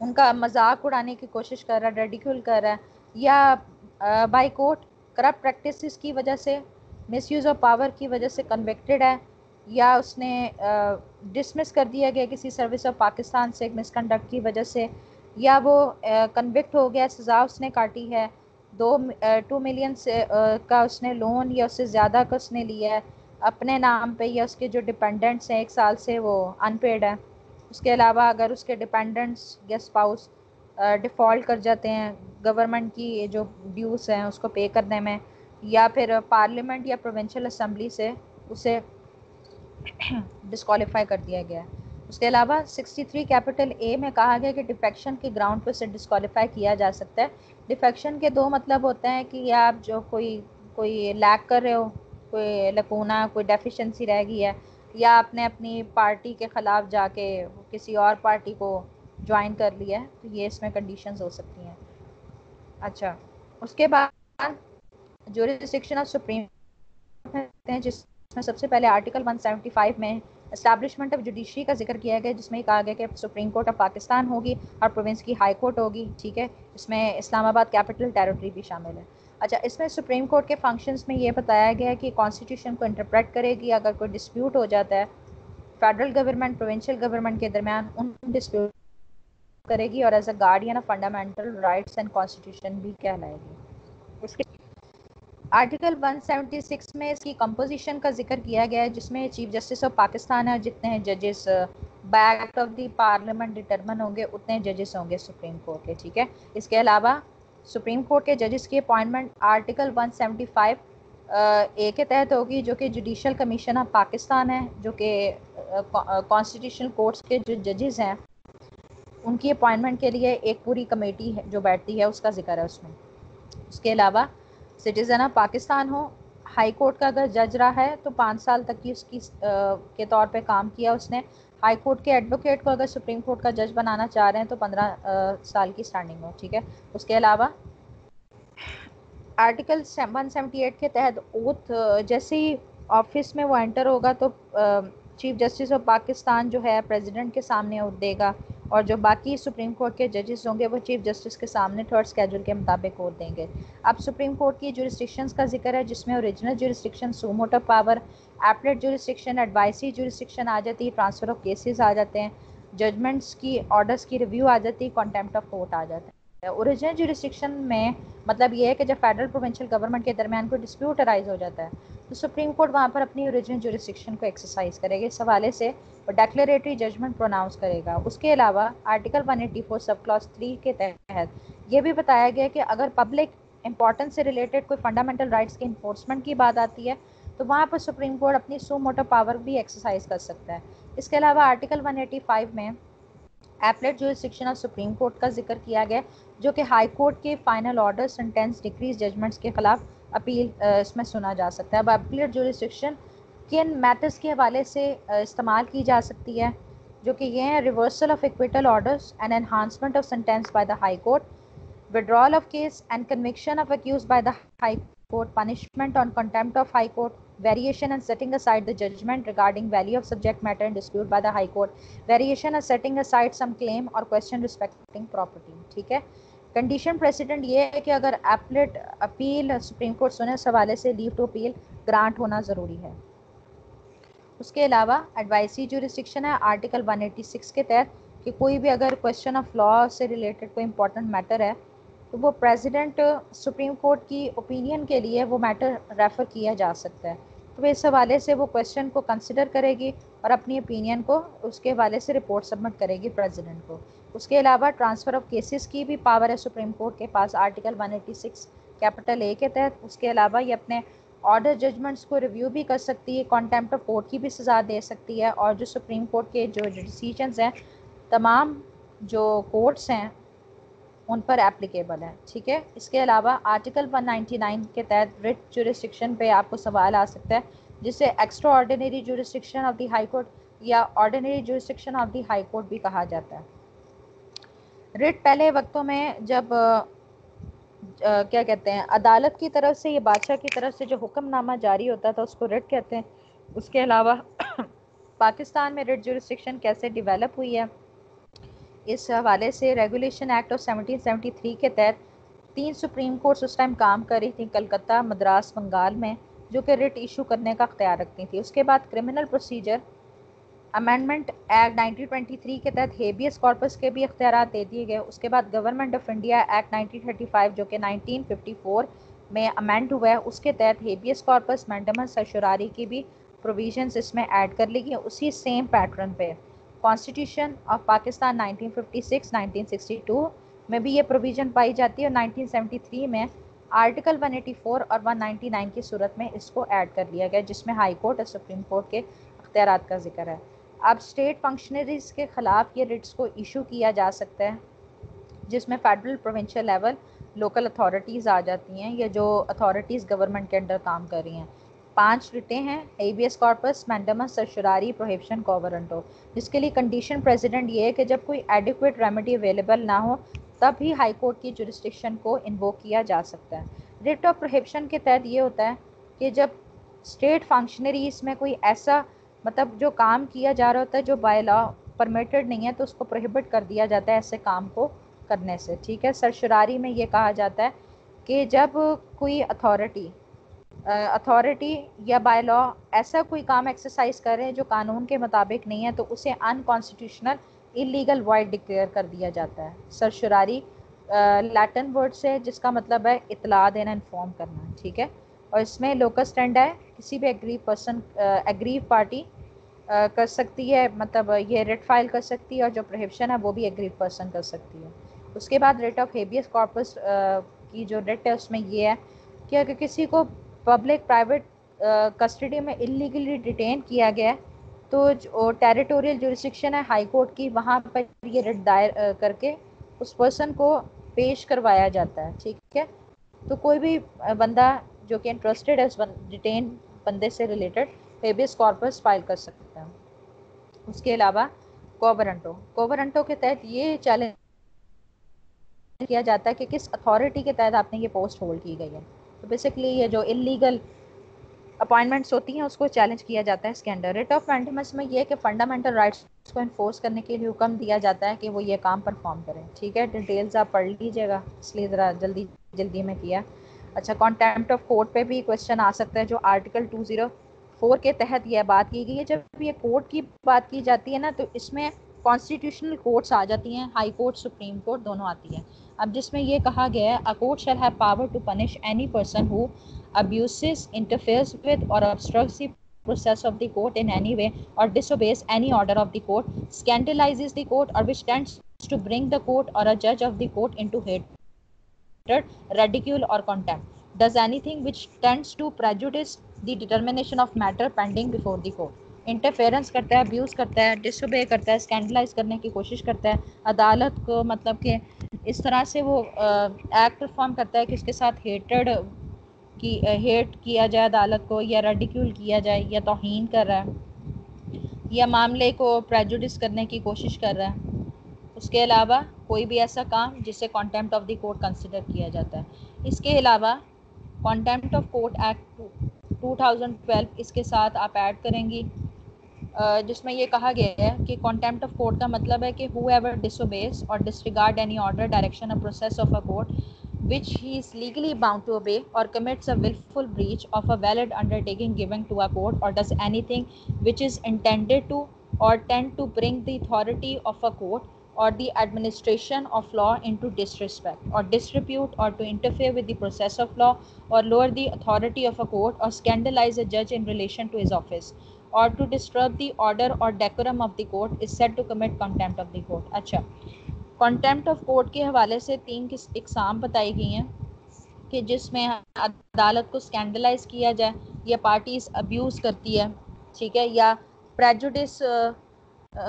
उनका मजाक उड़ाने की कोशिश कर रहा है, रेडिक्यूल कर रहा है, या बाई कोर्ट करप्ट प्रैक्टिसेस की वजह से, मिसयूज़ ऑफ पावर की वजह से कन्विक्टेड है, या उसने डिसमिस कर दिया गया किसी सर्विस ऑफ पाकिस्तान से मिसकंडक्ट की वजह से, या वो कन्विक्ट हो गया, सज़ा उसने काटी है, 2 मिलियन से का उसने लोन या उससे ज़्यादा का उसने लिया है अपने नाम पे, या उसके जो डिपेंडेंट्स हैं 1 साल से वो अनपेड है। उसके अलावा अगर उसके डिपेंडेंट्स या स्पाउस डिफ़ॉल्ट कर जाते हैं गवर्नमेंट की जो ड्यूज़ हैं उसको पे करने में, या फिर पार्लियामेंट या प्रोविंशियल असम्बली से उसे डिस्क्वालीफाई कर दिया गया है। उसके अलावा 63 कैपिटल ए में कहा गया कि डिफेक्शन के ग्राउंड पर उसे डिस्क्वालीफाई किया जा सकता है। डिफेक्शन के 2 मतलब होते हैं कि आप जो कोई लैक कर रहे हो, कोई लकूना, कोई डेफिशिएंसी रह गई है, या आपने अपनी पार्टी के ख़िलाफ़ जाके किसी और पार्टी को ज्वाइन कर लिया है, तो ये इसमें कंडीशंस हो सकती हैं। अच्छा, उसके बाद जुरिस्डिक्शन ऑफ सुप्रीम हैं जिसमें सबसे पहले आर्टिकल 175 में एस्टैब्लिशमेंट ऑफ जुडिशरी का जिक्र किया गया, जिसमें कहा गया कि सुप्रीम कोर्ट ऑफ पाकिस्तान होगी और प्रोविंस की हाई कोर्ट होगी, ठीक है। इसमें इस्लामाबाद कैपिटल टेरिटरी भी शामिल है। अच्छा, इसमें सुप्रीम कोर्ट के फंक्शंस में ये बताया गया है कि कॉन्स्टिट्यूशन को इंटरप्रेट करेगी, अगर कोई डिस्प्यूट हो जाता है फेडरल गवर्नमेंट प्रोविंशियल गवर्नमेंट के दरमियान, उन डिस्प्यूट करेगी, और as a guardian of fundamental rights and constitution भी कहलाएगी। उसके आर्टिकल 176 में इसकी कंपोजिशन का जिक्र किया गया है, जिसमें चीफ जस्टिस ऑफ पाकिस्तान है, जितने जजेस bye act of the parliament determine होंगे उतने जजेस होंगे सुप्रीम कोर्ट के, ठीक है। इसके अलावा सुप्रीम कोर्ट के जजेस की अपॉइंटमेंट आर्टिकल 175 ए के तहत होगी, जो कि जुडिशल कमीशन ऑफ पाकिस्तान है, जो कि कॉन्स्टिट्यूशनल कोर्ट्स के जो जजेस हैं उनकी अपॉइंटमेंट के लिए एक पूरी कमेटी है जो बैठती है, उसका जिक्र है उसमें। उसके अलावा सिटीज़न ऑफ पाकिस्तान हो, हाई कोर्ट का अगर जज रहा है तो 5 साल तक की उसकी के तौर पे काम किया उसने। हाई कोर्ट के एडवोकेट को अगर सुप्रीम कोर्ट का जज बनाना चाह रहे हैं तो 15 साल की स्टैंडिंग हो, ठीक है। उसके अलावा आर्टिकल 178 के तहत ओथ जैसे ही ऑफिस में वो एंटर होगा तो चीफ जस्टिस ऑफ पाकिस्तान जो है प्रेसिडेंट के सामने ओथ देगा, और जो बाकी सुप्रीम कोर्ट के जजेस होंगे वो चीफ जस्टिस के सामने थर्ड स्केड्यूल के मुताबिक ओथ देंगे। अब सुप्रीम कोर्ट की जुरिस्डिक्शंस का जिक्र है, जिसमें original jurisdiction, suo motu power, appellate jurisdiction, advisory jurisdiction आ जाती है, ट्रांसफर ऑफ केसेस आ जाते हैं, जजमेंट्स की ऑर्डर्स की रिव्यू आ जाती है, कॉन्टेम्प्ट ऑफ कोर्ट आ जाता है। ओरिजिनल जुरिस्डिक्शन में मतलब ये है कि जब फेडरल प्रोविंशियल गवर्नमेंट के दरमियान कोई डिस्प्यूट अराइज हो जाता है तो सुप्रीम कोर्ट वहाँ पर अपनी ओरिजिनल जुरिस्डिक्शन को एक्सरसाइज करेगा, इस हवाले से डेक्लेरेटरी जजमेंट प्रोनाउंस करेगा। उसके अलावा आर्टिकल 184 सब क्लॉज 3 के तहत ये भी बताया गया कि अगर पब्लिक इंपॉर्टेंस से रिलेटेड कोई फंडामेंटल राइट्स के इन्फोर्समेंट की बात आती है तो वहाँ पर सुप्रीम कोर्ट अपनी सू मोटो पावर भी एक्सरसाइज कर सकता है। इसके अलावा आर्टिकल 185 में appellate jurisdiction of Supreme Court का जिक्र किया गया, जो कि हाई कोर्ट के final order, sentence, decrees, judgments के खिलाफ अपील इसमें सुना जा सकता है। अब एपलेट जुरिस्डिक्शन किन मैटर्स के हवाले से इस्तेमाल की जा सकती है, जो कि ये हैं reversal of acquittal orders and enhancement of sentence by the high court, withdrawal of case and conviction of accused by the High Court, punishment on contempt of High Court, variation and setting aside the judgment regarding value of subject matter in dispute by the High Court, variation and setting aside some claim or question respecting property, ठीक है। Condition president ये है कि अगर appellate appeal supreme court सुने, इस हवाले से लीव टू अपील ग्रांट होना ज़रूरी है। उसके अलावा एडवाइसरी जुरिस्डिक्शन है आर्टिकल 186 के तहत कि कोई भी अगर क्वेश्चन ऑफ लॉ से रिलेटेड कोई इंपॉर्टेंट मैटर है तो वो प्रेसिडेंट सुप्रीम कोर्ट की ओपिनियन के लिए वो मैटर रेफ़र किया जा सकता है, तो इस हवाले से वो क्वेश्चन को कंसिडर करेगी और अपनी ओपिनियन को उसके हवाले से रिपोर्ट सबमिट करेगी प्रेसिडेंट को। उसके अलावा ट्रांसफ़र ऑफ केसेस की भी पावर है सुप्रीम कोर्ट के पास आर्टिकल 186 कैपिटल ए के तहत। उसके अलावा ये अपने ऑर्डर जजमेंट्स को रिव्यू भी कर सकती है, कॉन्टेम्प्ट ऑफ कोर्ट की भी सज़ा दे सकती है, और जो सुप्रीम कोर्ट के जो डिसीजंस हैं तमाम जो कोर्ट्स हैं उन पर एप्लीकेबल है, ठीक है। इसके अलावा आर्टिकल 199 के तहत रिट जुरिस्डिक्शन पे आपको सवाल आ सकता है, जिसे extraordinary jurisdiction of the high court या ordinary jurisdiction of the high court भी कहा जाता है। रिट पहले वक्तों में जब क्या कहते हैं अदालत की तरफ से, ये बादशाह की तरफ से जो हुक्मनामा जारी होता था उसको रिट कहते हैं। उसके अलावा पाकिस्तान में रिट जुरिस्डिक्शन कैसे डेवलप हुई है, इस हवाले से रेगुलेशन एक्ट ऑफ 1773 के तहत 3 सुप्रीम कोर्ट्स उस टाइम काम कर रही थी कलकत्ता, मद्रास, बंगाल में, जो कि रिट इशू करने का अख्तियार रखती थी। उसके बाद क्रिमिनल प्रोसीजर अमेंडमेंट एक्ट 1923 के तहत हेबियस कॉर्पस के भी अख्तियार दे दिए गए। उसके बाद गवर्नमेंट ऑफ इंडिया एक्ट 1935 जो कि 1954 में अमेंड हुआ है, उसके तहत हेबियस कॉर्पस, मैंडेमस, सर्शरारी की भी प्रोविजंस इसमें ऐड कर ली गई। उसी सेम पैटर्न पे कॉन्स्टिट्यूशन ऑफ पाकिस्तान 1956, 1962 में भी ये प्रोविज़न पाई जाती है, और 1973 में आर्टिकल 184 और 199 की सूरत में इसको ऐड कर लिया गया, जिसमें हाई कोर्ट और सुप्रीम कोर्ट के अख्तियारात का जिक्र है। अब स्टेट फंक्शनरीज के ख़िलाफ़ ये रिट्स को इशू किया जा सकता है, जिसमें federal, provincial level, local authorities आ जाती हैं, ये जो अथॉरिटीज़ गवर्नमेंट के अंडर काम कर रही हैं। 5 रिटें हैं, हेबियस कॉर्पस, मैंडेमस, सर्शरारी, प्रोहिबिशन, कोवरेंटो, जिसके लिए कंडीशन प्रेसिडेंट ये है कि जब कोई एडिक्वेट रेमेडी अवेलेबल ना हो तब भी हाई कोर्ट की जुरिस्डिक्शन को इन्वोक किया जा सकता है। रिट ऑफ प्रोहिबिशन के तहत ये होता है कि जब स्टेट फंक्शनरीज में कोई ऐसा मतलब जो काम किया जा रहा होता है जो बाय लॉ परमिटेड नहीं है तो उसको प्रोहिबिट कर दिया जाता है ऐसे काम को करने से, ठीक है। सरशरारी में ये कहा जाता है कि जब कोई अथॉरिटी या बाय लॉ ऐसा कोई काम एक्सरसाइज कर रहे हैं जो कानून के मुताबिक नहीं है तो उसे अनकॉन्स्टिट्यूशनल इलीगल वॉइड डिक्लेयर कर दिया जाता है। सरशरारी लैटिन वर्ड से जिसका मतलब है इतला देना, इन्फॉर्म करना, ठीक है। और इसमें लोकस स्टैंड है, किसी भी एग्रीव पार्टी कर सकती है, मतलब ये रिट फाइल कर सकती है, और जो प्रोहिबिशन है वो भी एग्रीव पर्सन कर सकती है। उसके बाद रिट ऑफ हेबियस कॉर्पस की जो रिट है उसमें ये है कि अगर किसी को पब्लिक प्राइवेट कस्टडी में इलीगली डिटेन किया गया है तो जो टेरिटोरियल जुरिस्डिक्शन है हाई कोर्ट की, वहाँ पर ये रिट दायर करके उस पर्सन को पेश करवाया जाता है, ठीक है। तो कोई भी बंदा जो कि इंटरेस्टेड है उस डिटेन बंदे से रिलेटेड हेबियस कॉर्पस फाइल कर सकता है। उसके अलावा कोवरेंटो के तहत ये चैलेंज किया जाता है कि किस अथॉरिटी के तहत आपने ये पोस्ट होल्ड की गई है। तो बेसिकली ये जो इलीगल अपॉइंटमेंट्स होती हैं उसको चैलेंज किया जाता है इसके अंडर। रिट ऑफ मैंडेमस में ये कि फंडामेंटल राइट्स को इन्फोर्स करने के लिए हुक्म दिया जाता है कि वो ये काम परफॉर्म करें, ठीक है। डिटेल्स आप पढ़ लीजिएगा, इसलिए ज़रा जल्दी में किया। अच्छा, कॉन्टेम्प्ट ऑफ कोर्ट पे भी क्वेश्चन आ सकता है जो आर्टिकल 204 के तहत यह बात की गई है। जब ये कोर्ट की बात की जाती है ना तो इसमें कॉन्स्टिट्यूशनल कोर्ट्स आ जाती हैं, हाई कोर्ट सुप्रीम कोर्ट दोनों आती है। अब जिसमें ये कहा गया है a court shall have power to punish any person who abuses, interferes with, or obstructs the process of the court in any way, or disobeys any order of the court, scandalizes the court, or which tends to bring the court or a judge of the court into hatred, ridicule, or contempt, does anything which tends to prejudice the determination of matter pending before the court, interference करता है, abuse करता है, disobey करता है, scandalise करने की कोशिश करता है अदालत को, मतलब कि इस तरह से वो एक्ट परफॉर्म करता है कि उसके साथ कि हेट किया जाए अदालत को, या रेडिक्यूल किया जाए, या तौहीन कर रहा है, या मामले को प्रेजुडिस करने की कोशिश कर रहा है। उसके अलावा कोई भी ऐसा काम जिसे contempt of the court consider किया जाता है। इसके अलावा कॉन्टेम्प्ट ऑफ कोर्ट एक्ट 2012 इसके साथ आप ऐड करेंगी, जिसमें ये कहा गया है कि कॉन्टेम्प्ट ऑफ कोर्ट का मतलब है कि whoever disobeys or disregard any order, direction, or process of a court which he is legally bound to obey, or commits a willful breach of a valid undertaking given to a court, or does anything which is intended to or tend to bring the authority of a court or the administration of law into disrespect or disrepute, or to interfere with the process of law, or lower the authority of a court, or scandalize a judge in relation to his office, or to disturb the order or decorum of the court, is said to commit contempt of the court। अच्छा, contempt of court के हवाले से 3 इकसाम बताई गई हैं कि जिसमें अदालत को स्कैंडलाइज किया जाए, या पार्टीज अब्यूज़ करती है, ठीक है, या प्रेजुडिस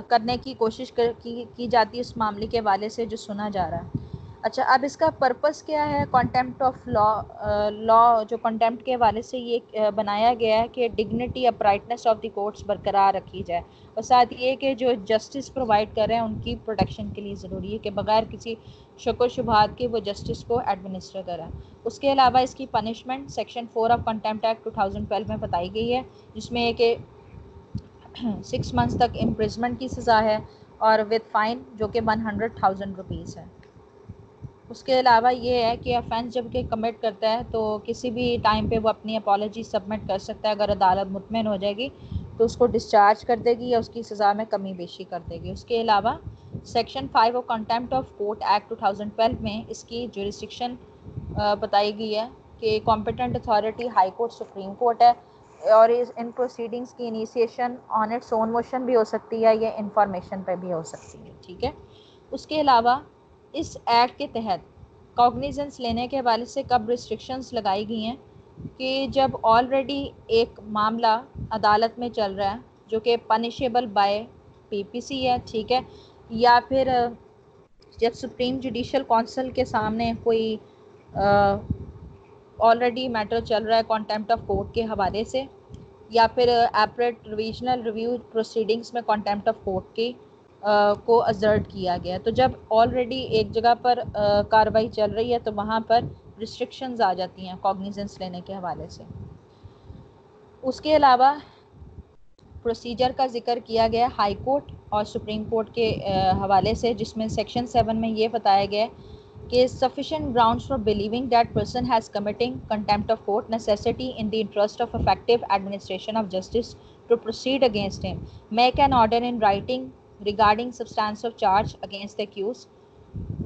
करने की कोशिश की जाती है उस मामले के हवाले से जो सुना जा रहा है। अच्छा, अब इसका पर्पस क्या है कॉन्टेम्प्ट ऑफ लॉ जो कॉन्टेम्प्ट के हवाले से ये बनाया गया है कि डिग्निटी या ब्राइटनेस ऑफ द कोर्ट्स बरकरार रखी जाए, और साथ ये कि जो जस्टिस प्रोवाइड कर रहे हैं उनकी प्रोटेक्शन के लिए ज़रूरी है कि बगैर किसी शक व शुबहात के वो जस्टिस को एडमिनिस्टर करें। उसके अलावा इसकी punishment section 4 of contempt act 2012 में बताई गई है, जिसमें एक 6 मंथ्स तक इम्प्रिजमेंट की सज़ा है और विद फाइन जो कि 100,000 रुपीज़ है। उसके अलावा ये है कि ऑफेंस जब कि कमिट करता है तो किसी भी टाइम पे वो अपनी अपॉलॉजी सबमिट कर सकता है, अगर अदालत मुतमईन हो जाएगी तो उसको डिस्चार्ज कर देगी या उसकी सज़ा में कमी बेशी कर देगी। उसके अलावा section 5 of contempt of court act 2012 में इसकी जुरिस्डिक्शन बताई गई है कि competent authority high court supreme court है, और इन प्रोसीडिंग्स की initiation on its own motion भी हो सकती है या इंफॉर्मेशन पर भी हो सकती है, ठीक है। उसके अलावा इस एक्ट के तहत कॉग्निजेंस लेने के हवाले से कब रिस्ट्रिक्शंस लगाई गई हैं कि जब ऑलरेडी एक मामला अदालत में चल रहा है जो कि पनिशेबल बाय पीपीसी है, ठीक है, या फिर जब सुप्रीम जुडिशल काउंसिल के सामने कोई ऑलरेडी मैटर चल रहा है कॉन्टेम्प्ट ऑफ कोर्ट के हवाले से, या फिर एपरेट रिविजनल रिव्यू प्रोसीडिंग्स में कॉन्टेम्प्ट ऑफ कोर्ट की को असर्ट किया गया। तो जब ऑलरेडी एक जगह पर कार्रवाई चल रही है तो वहाँ पर रिस्ट्रिक्शंस आ जाती हैं कॉग्निजेंस लेने के हवाले से। उसके अलावा प्रोसीजर का जिक्र किया गया हाई कोर्ट और सुप्रीम कोर्ट के हवाले से, जिसमें सेक्शन 7 में ये बताया गया कि sufficient grounds for believing that person has committing contempt of court necessity in the interest of effective administration of justice to proceed against him, make an order in writing regarding substance of charge against the accused,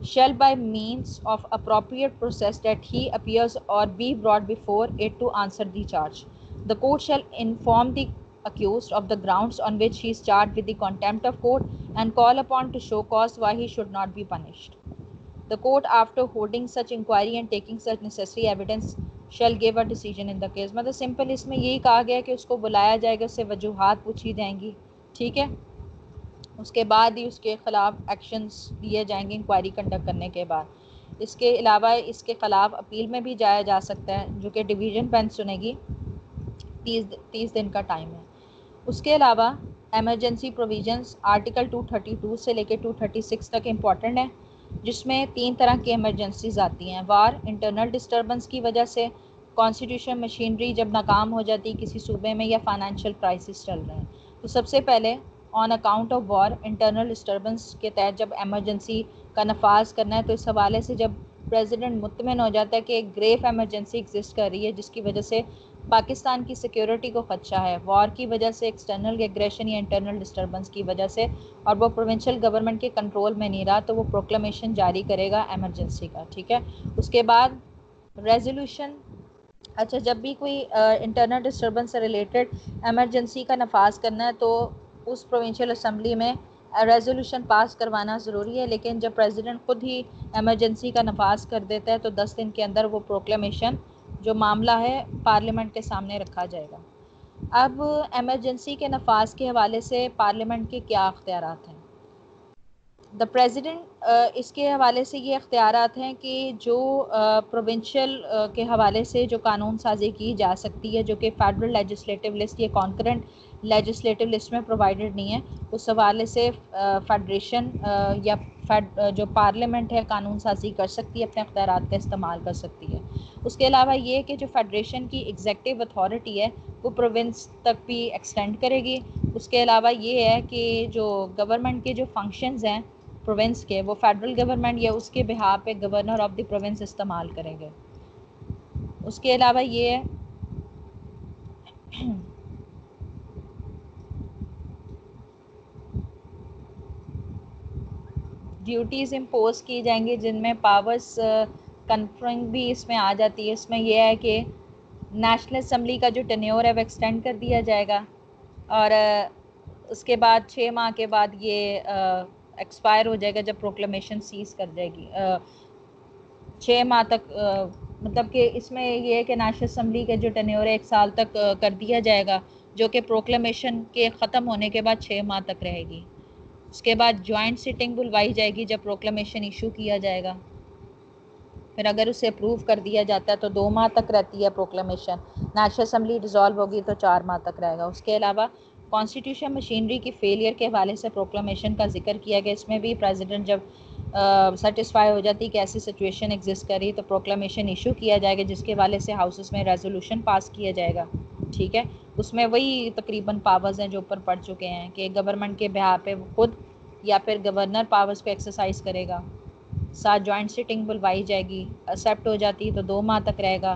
shall by means of appropriate process that he appears or be brought before it to answer the charge. The court shall inform the accused of the grounds on which he is charged with the contempt of court and call upon to show cause why he should not be punished. The court, after holding such inquiry and taking such necessary evidence, shall give a decision in the case. मतलब simple इसमें यही कहा गया कि उसको बुलाया जाएगा, उससे वजूहात पूछी जाएंगी, ठीक है, उसके बाद ही उसके ख़िलाफ़ एक्शंस लिए जाएंगे इंक्वायरी कंडक्ट करने के बाद। इसके अलावा इसके ख़िलाफ़ अपील में भी जाया जा सकता है, जो कि डिवीज़न बेंच सुनेगी। 30 दिन का टाइम है। उसके अलावा एमरजेंसी प्रोविजंस आर्टिकल 232 से लेकर 236 तक इम्पॉर्टेंट है, जिसमें 3 तरह की एमरजेंसीज आती हैं। वार, इंटरनल डिस्टर्बेंस की वजह से, कॉन्स्टिट्यूशन मशीनरी जब नाकाम हो जाती है किसी सूबे में, या फाइनेंशियल क्राइसिस चल रहे हैं। तो सबसे पहले on account of war, internal disturbance के तहत जब एमरजेंसी का नफाज करना है, तो इस हवाले से जब प्रेसिडेंट मुतमिन हो जाता है कि एक ग्रेव एमरजेंसी एग्जिस्ट कर रही है जिसकी वजह से पाकिस्तान की सिक्योरिटी को खदशा है, वॉर की वजह से, एक्सटर्नल एग्रेशन या इंटरनल डिस्टर्बेंस की वजह से, और वो प्रोविंशियल गवर्नमेंट के कंट्रोल में नहीं रहा, तो वो प्रोक्लेमेशन जारी करेगा एमरजेंसी का, ठीक है। उसके बाद रेजोल्यूशन, अच्छा, जब भी कोई इंटरनल डिस्टर्बेंस से रिलेटेड एमरजेंसी का नफाज करना है तो उस प्रोविंशियल असम्बली में रेजोल्यूशन पास करवाना ज़रूरी है, लेकिन जब प्रेसिडेंट खुद ही एमरजेंसी का नफाज कर देता है तो 10 दिन के अंदर वो प्रोक्लेमेशन जो मामला है पार्लियामेंट के सामने रखा जाएगा। अब एमरजेंसी के नफाज के हवाले से पार्लियामेंट के क्या अख्तियारात हैं? द प्रेसिडेंट इसके हवाले से ये अख्तियारात हैं कि जो प्रोविंशियल के हवाले से जो कानून साजी की जा सकती है, जो कि फेडरल लेजिस्लेटिव लिस्ट या कॉन्करेंट लेजिस्लेटिव लिस्ट में प्रोवाइडेड नहीं है, उस हवाले से फेडरेशन या जो पार्लियामेंट है कानून साजी कर सकती है, अपने अख्तियारात का इस्तेमाल कर सकती है। उसके अलावा ये कि जो फेडरेशन की एग्जेक्टिव अथॉरिटी है वो प्रोविंस तक भी एक्सटेंड करेगी। उसके अलावा ये है कि जो गवर्नमेंट के जो फंक्शंस हैं प्रोविंस के, वो फेडरल गवर्नमेंट या उसके बिहाफ पे गवर्नर ऑफ द प्रोविंस इस्तेमाल करेंगे। उसके अलावा ये है ड्यूटीज़ इम्पोज की जाएंगी, जिनमें पावर्स कन्फरिंग भी इसमें आ जाती है। इसमें यह है कि नेशनल असम्बली का जो टेन्योर है वो एक्सटेंड कर दिया जाएगा, और उसके बाद 6 माह के बाद ये एक्सपायर हो जाएगा जब प्रोक्लेमेशन सीज कर जाएगी। 6 माह तक मतलब कि इसमें ये है कि नेशनल असम्बली का जो टेन्योर है 1 साल तक कर दिया जाएगा, जो कि प्रोक्लेमेशन के ख़त्म होने के बाद 6 माह तक रहेगी। उसके बाद जॉइंट सिटिंग बुलवाई जाएगी जब प्रोक्लेमेशन इशू किया जाएगा, फिर अगर उसे अप्रूव कर दिया जाता है तो 2 माह तक रहती है प्रोक्लेमेशन। नेशनल असम्बली डिज़ोल्व होगी तो 4 माह तक रहेगा। उसके अलावा कॉन्स्टिट्यूशन मशीनरी की फेलियर के हवाले से प्रोक्लेमेशन का जिक्र किया गया। इसमें भी प्रेसिडेंट जब सेटिस्फाई हो जाती कि ऐसी सिचुएशन एग्जिस्ट करी तो प्रोक्लेमेशन इशू किया जाएगा, जिसके हवाले से हाउसेस में रेजोल्यूशन पास किया जाएगा, ठीक है। उसमें वही तकरीबन पावर्स हैं जो ऊपर पढ़ चुके हैं कि गवर्नमेंट के बिहाफ पे वो खुद या फिर गवर्नर पावर्स को एक्सरसाइज करेगा। साथ जॉइंट सिटिंग बुलवाई जाएगी, एक्सेप्ट हो जाती तो 2 माह तक रहेगा,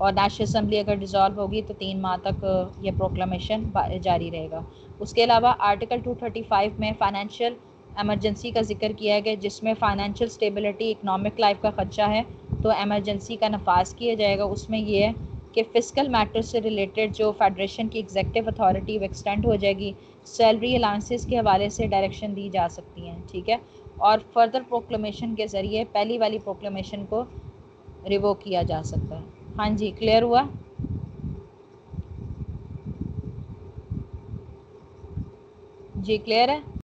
और नेशनल असम्बली अगर डिज़ोल्व होगी तो 3 माह तक ये प्रोक्लेमेशन जारी रहेगा। उसके अलावा आर्टिकल 235 में फाइनेंशियल एमरजेंसी का जिक्र किया गया, जिसमें फाइनेंशियल स्टेबिलिटी, इकनॉमिक लाइफ का खदशा है तो एमरजेंसी का नफाज किया जाएगा। उसमें ये है कि फ़िस्कल मैटर से रिलेटेड जो फेडरेशन की एग्जेक्टिव अथॉरिटी वो एक्सटेंड हो जाएगी। सैलरी अलाउंसेस के हवाले से डायरेक्शन दी जा सकती हैं, ठीक है, और फर्दर प्रोक्लेमेशन के ज़रिए पहली वाली प्रोक्लेमेशन को रिवोक किया जा सकता है। हाँ जी, क्लियर हुआ? जी क्लियर है।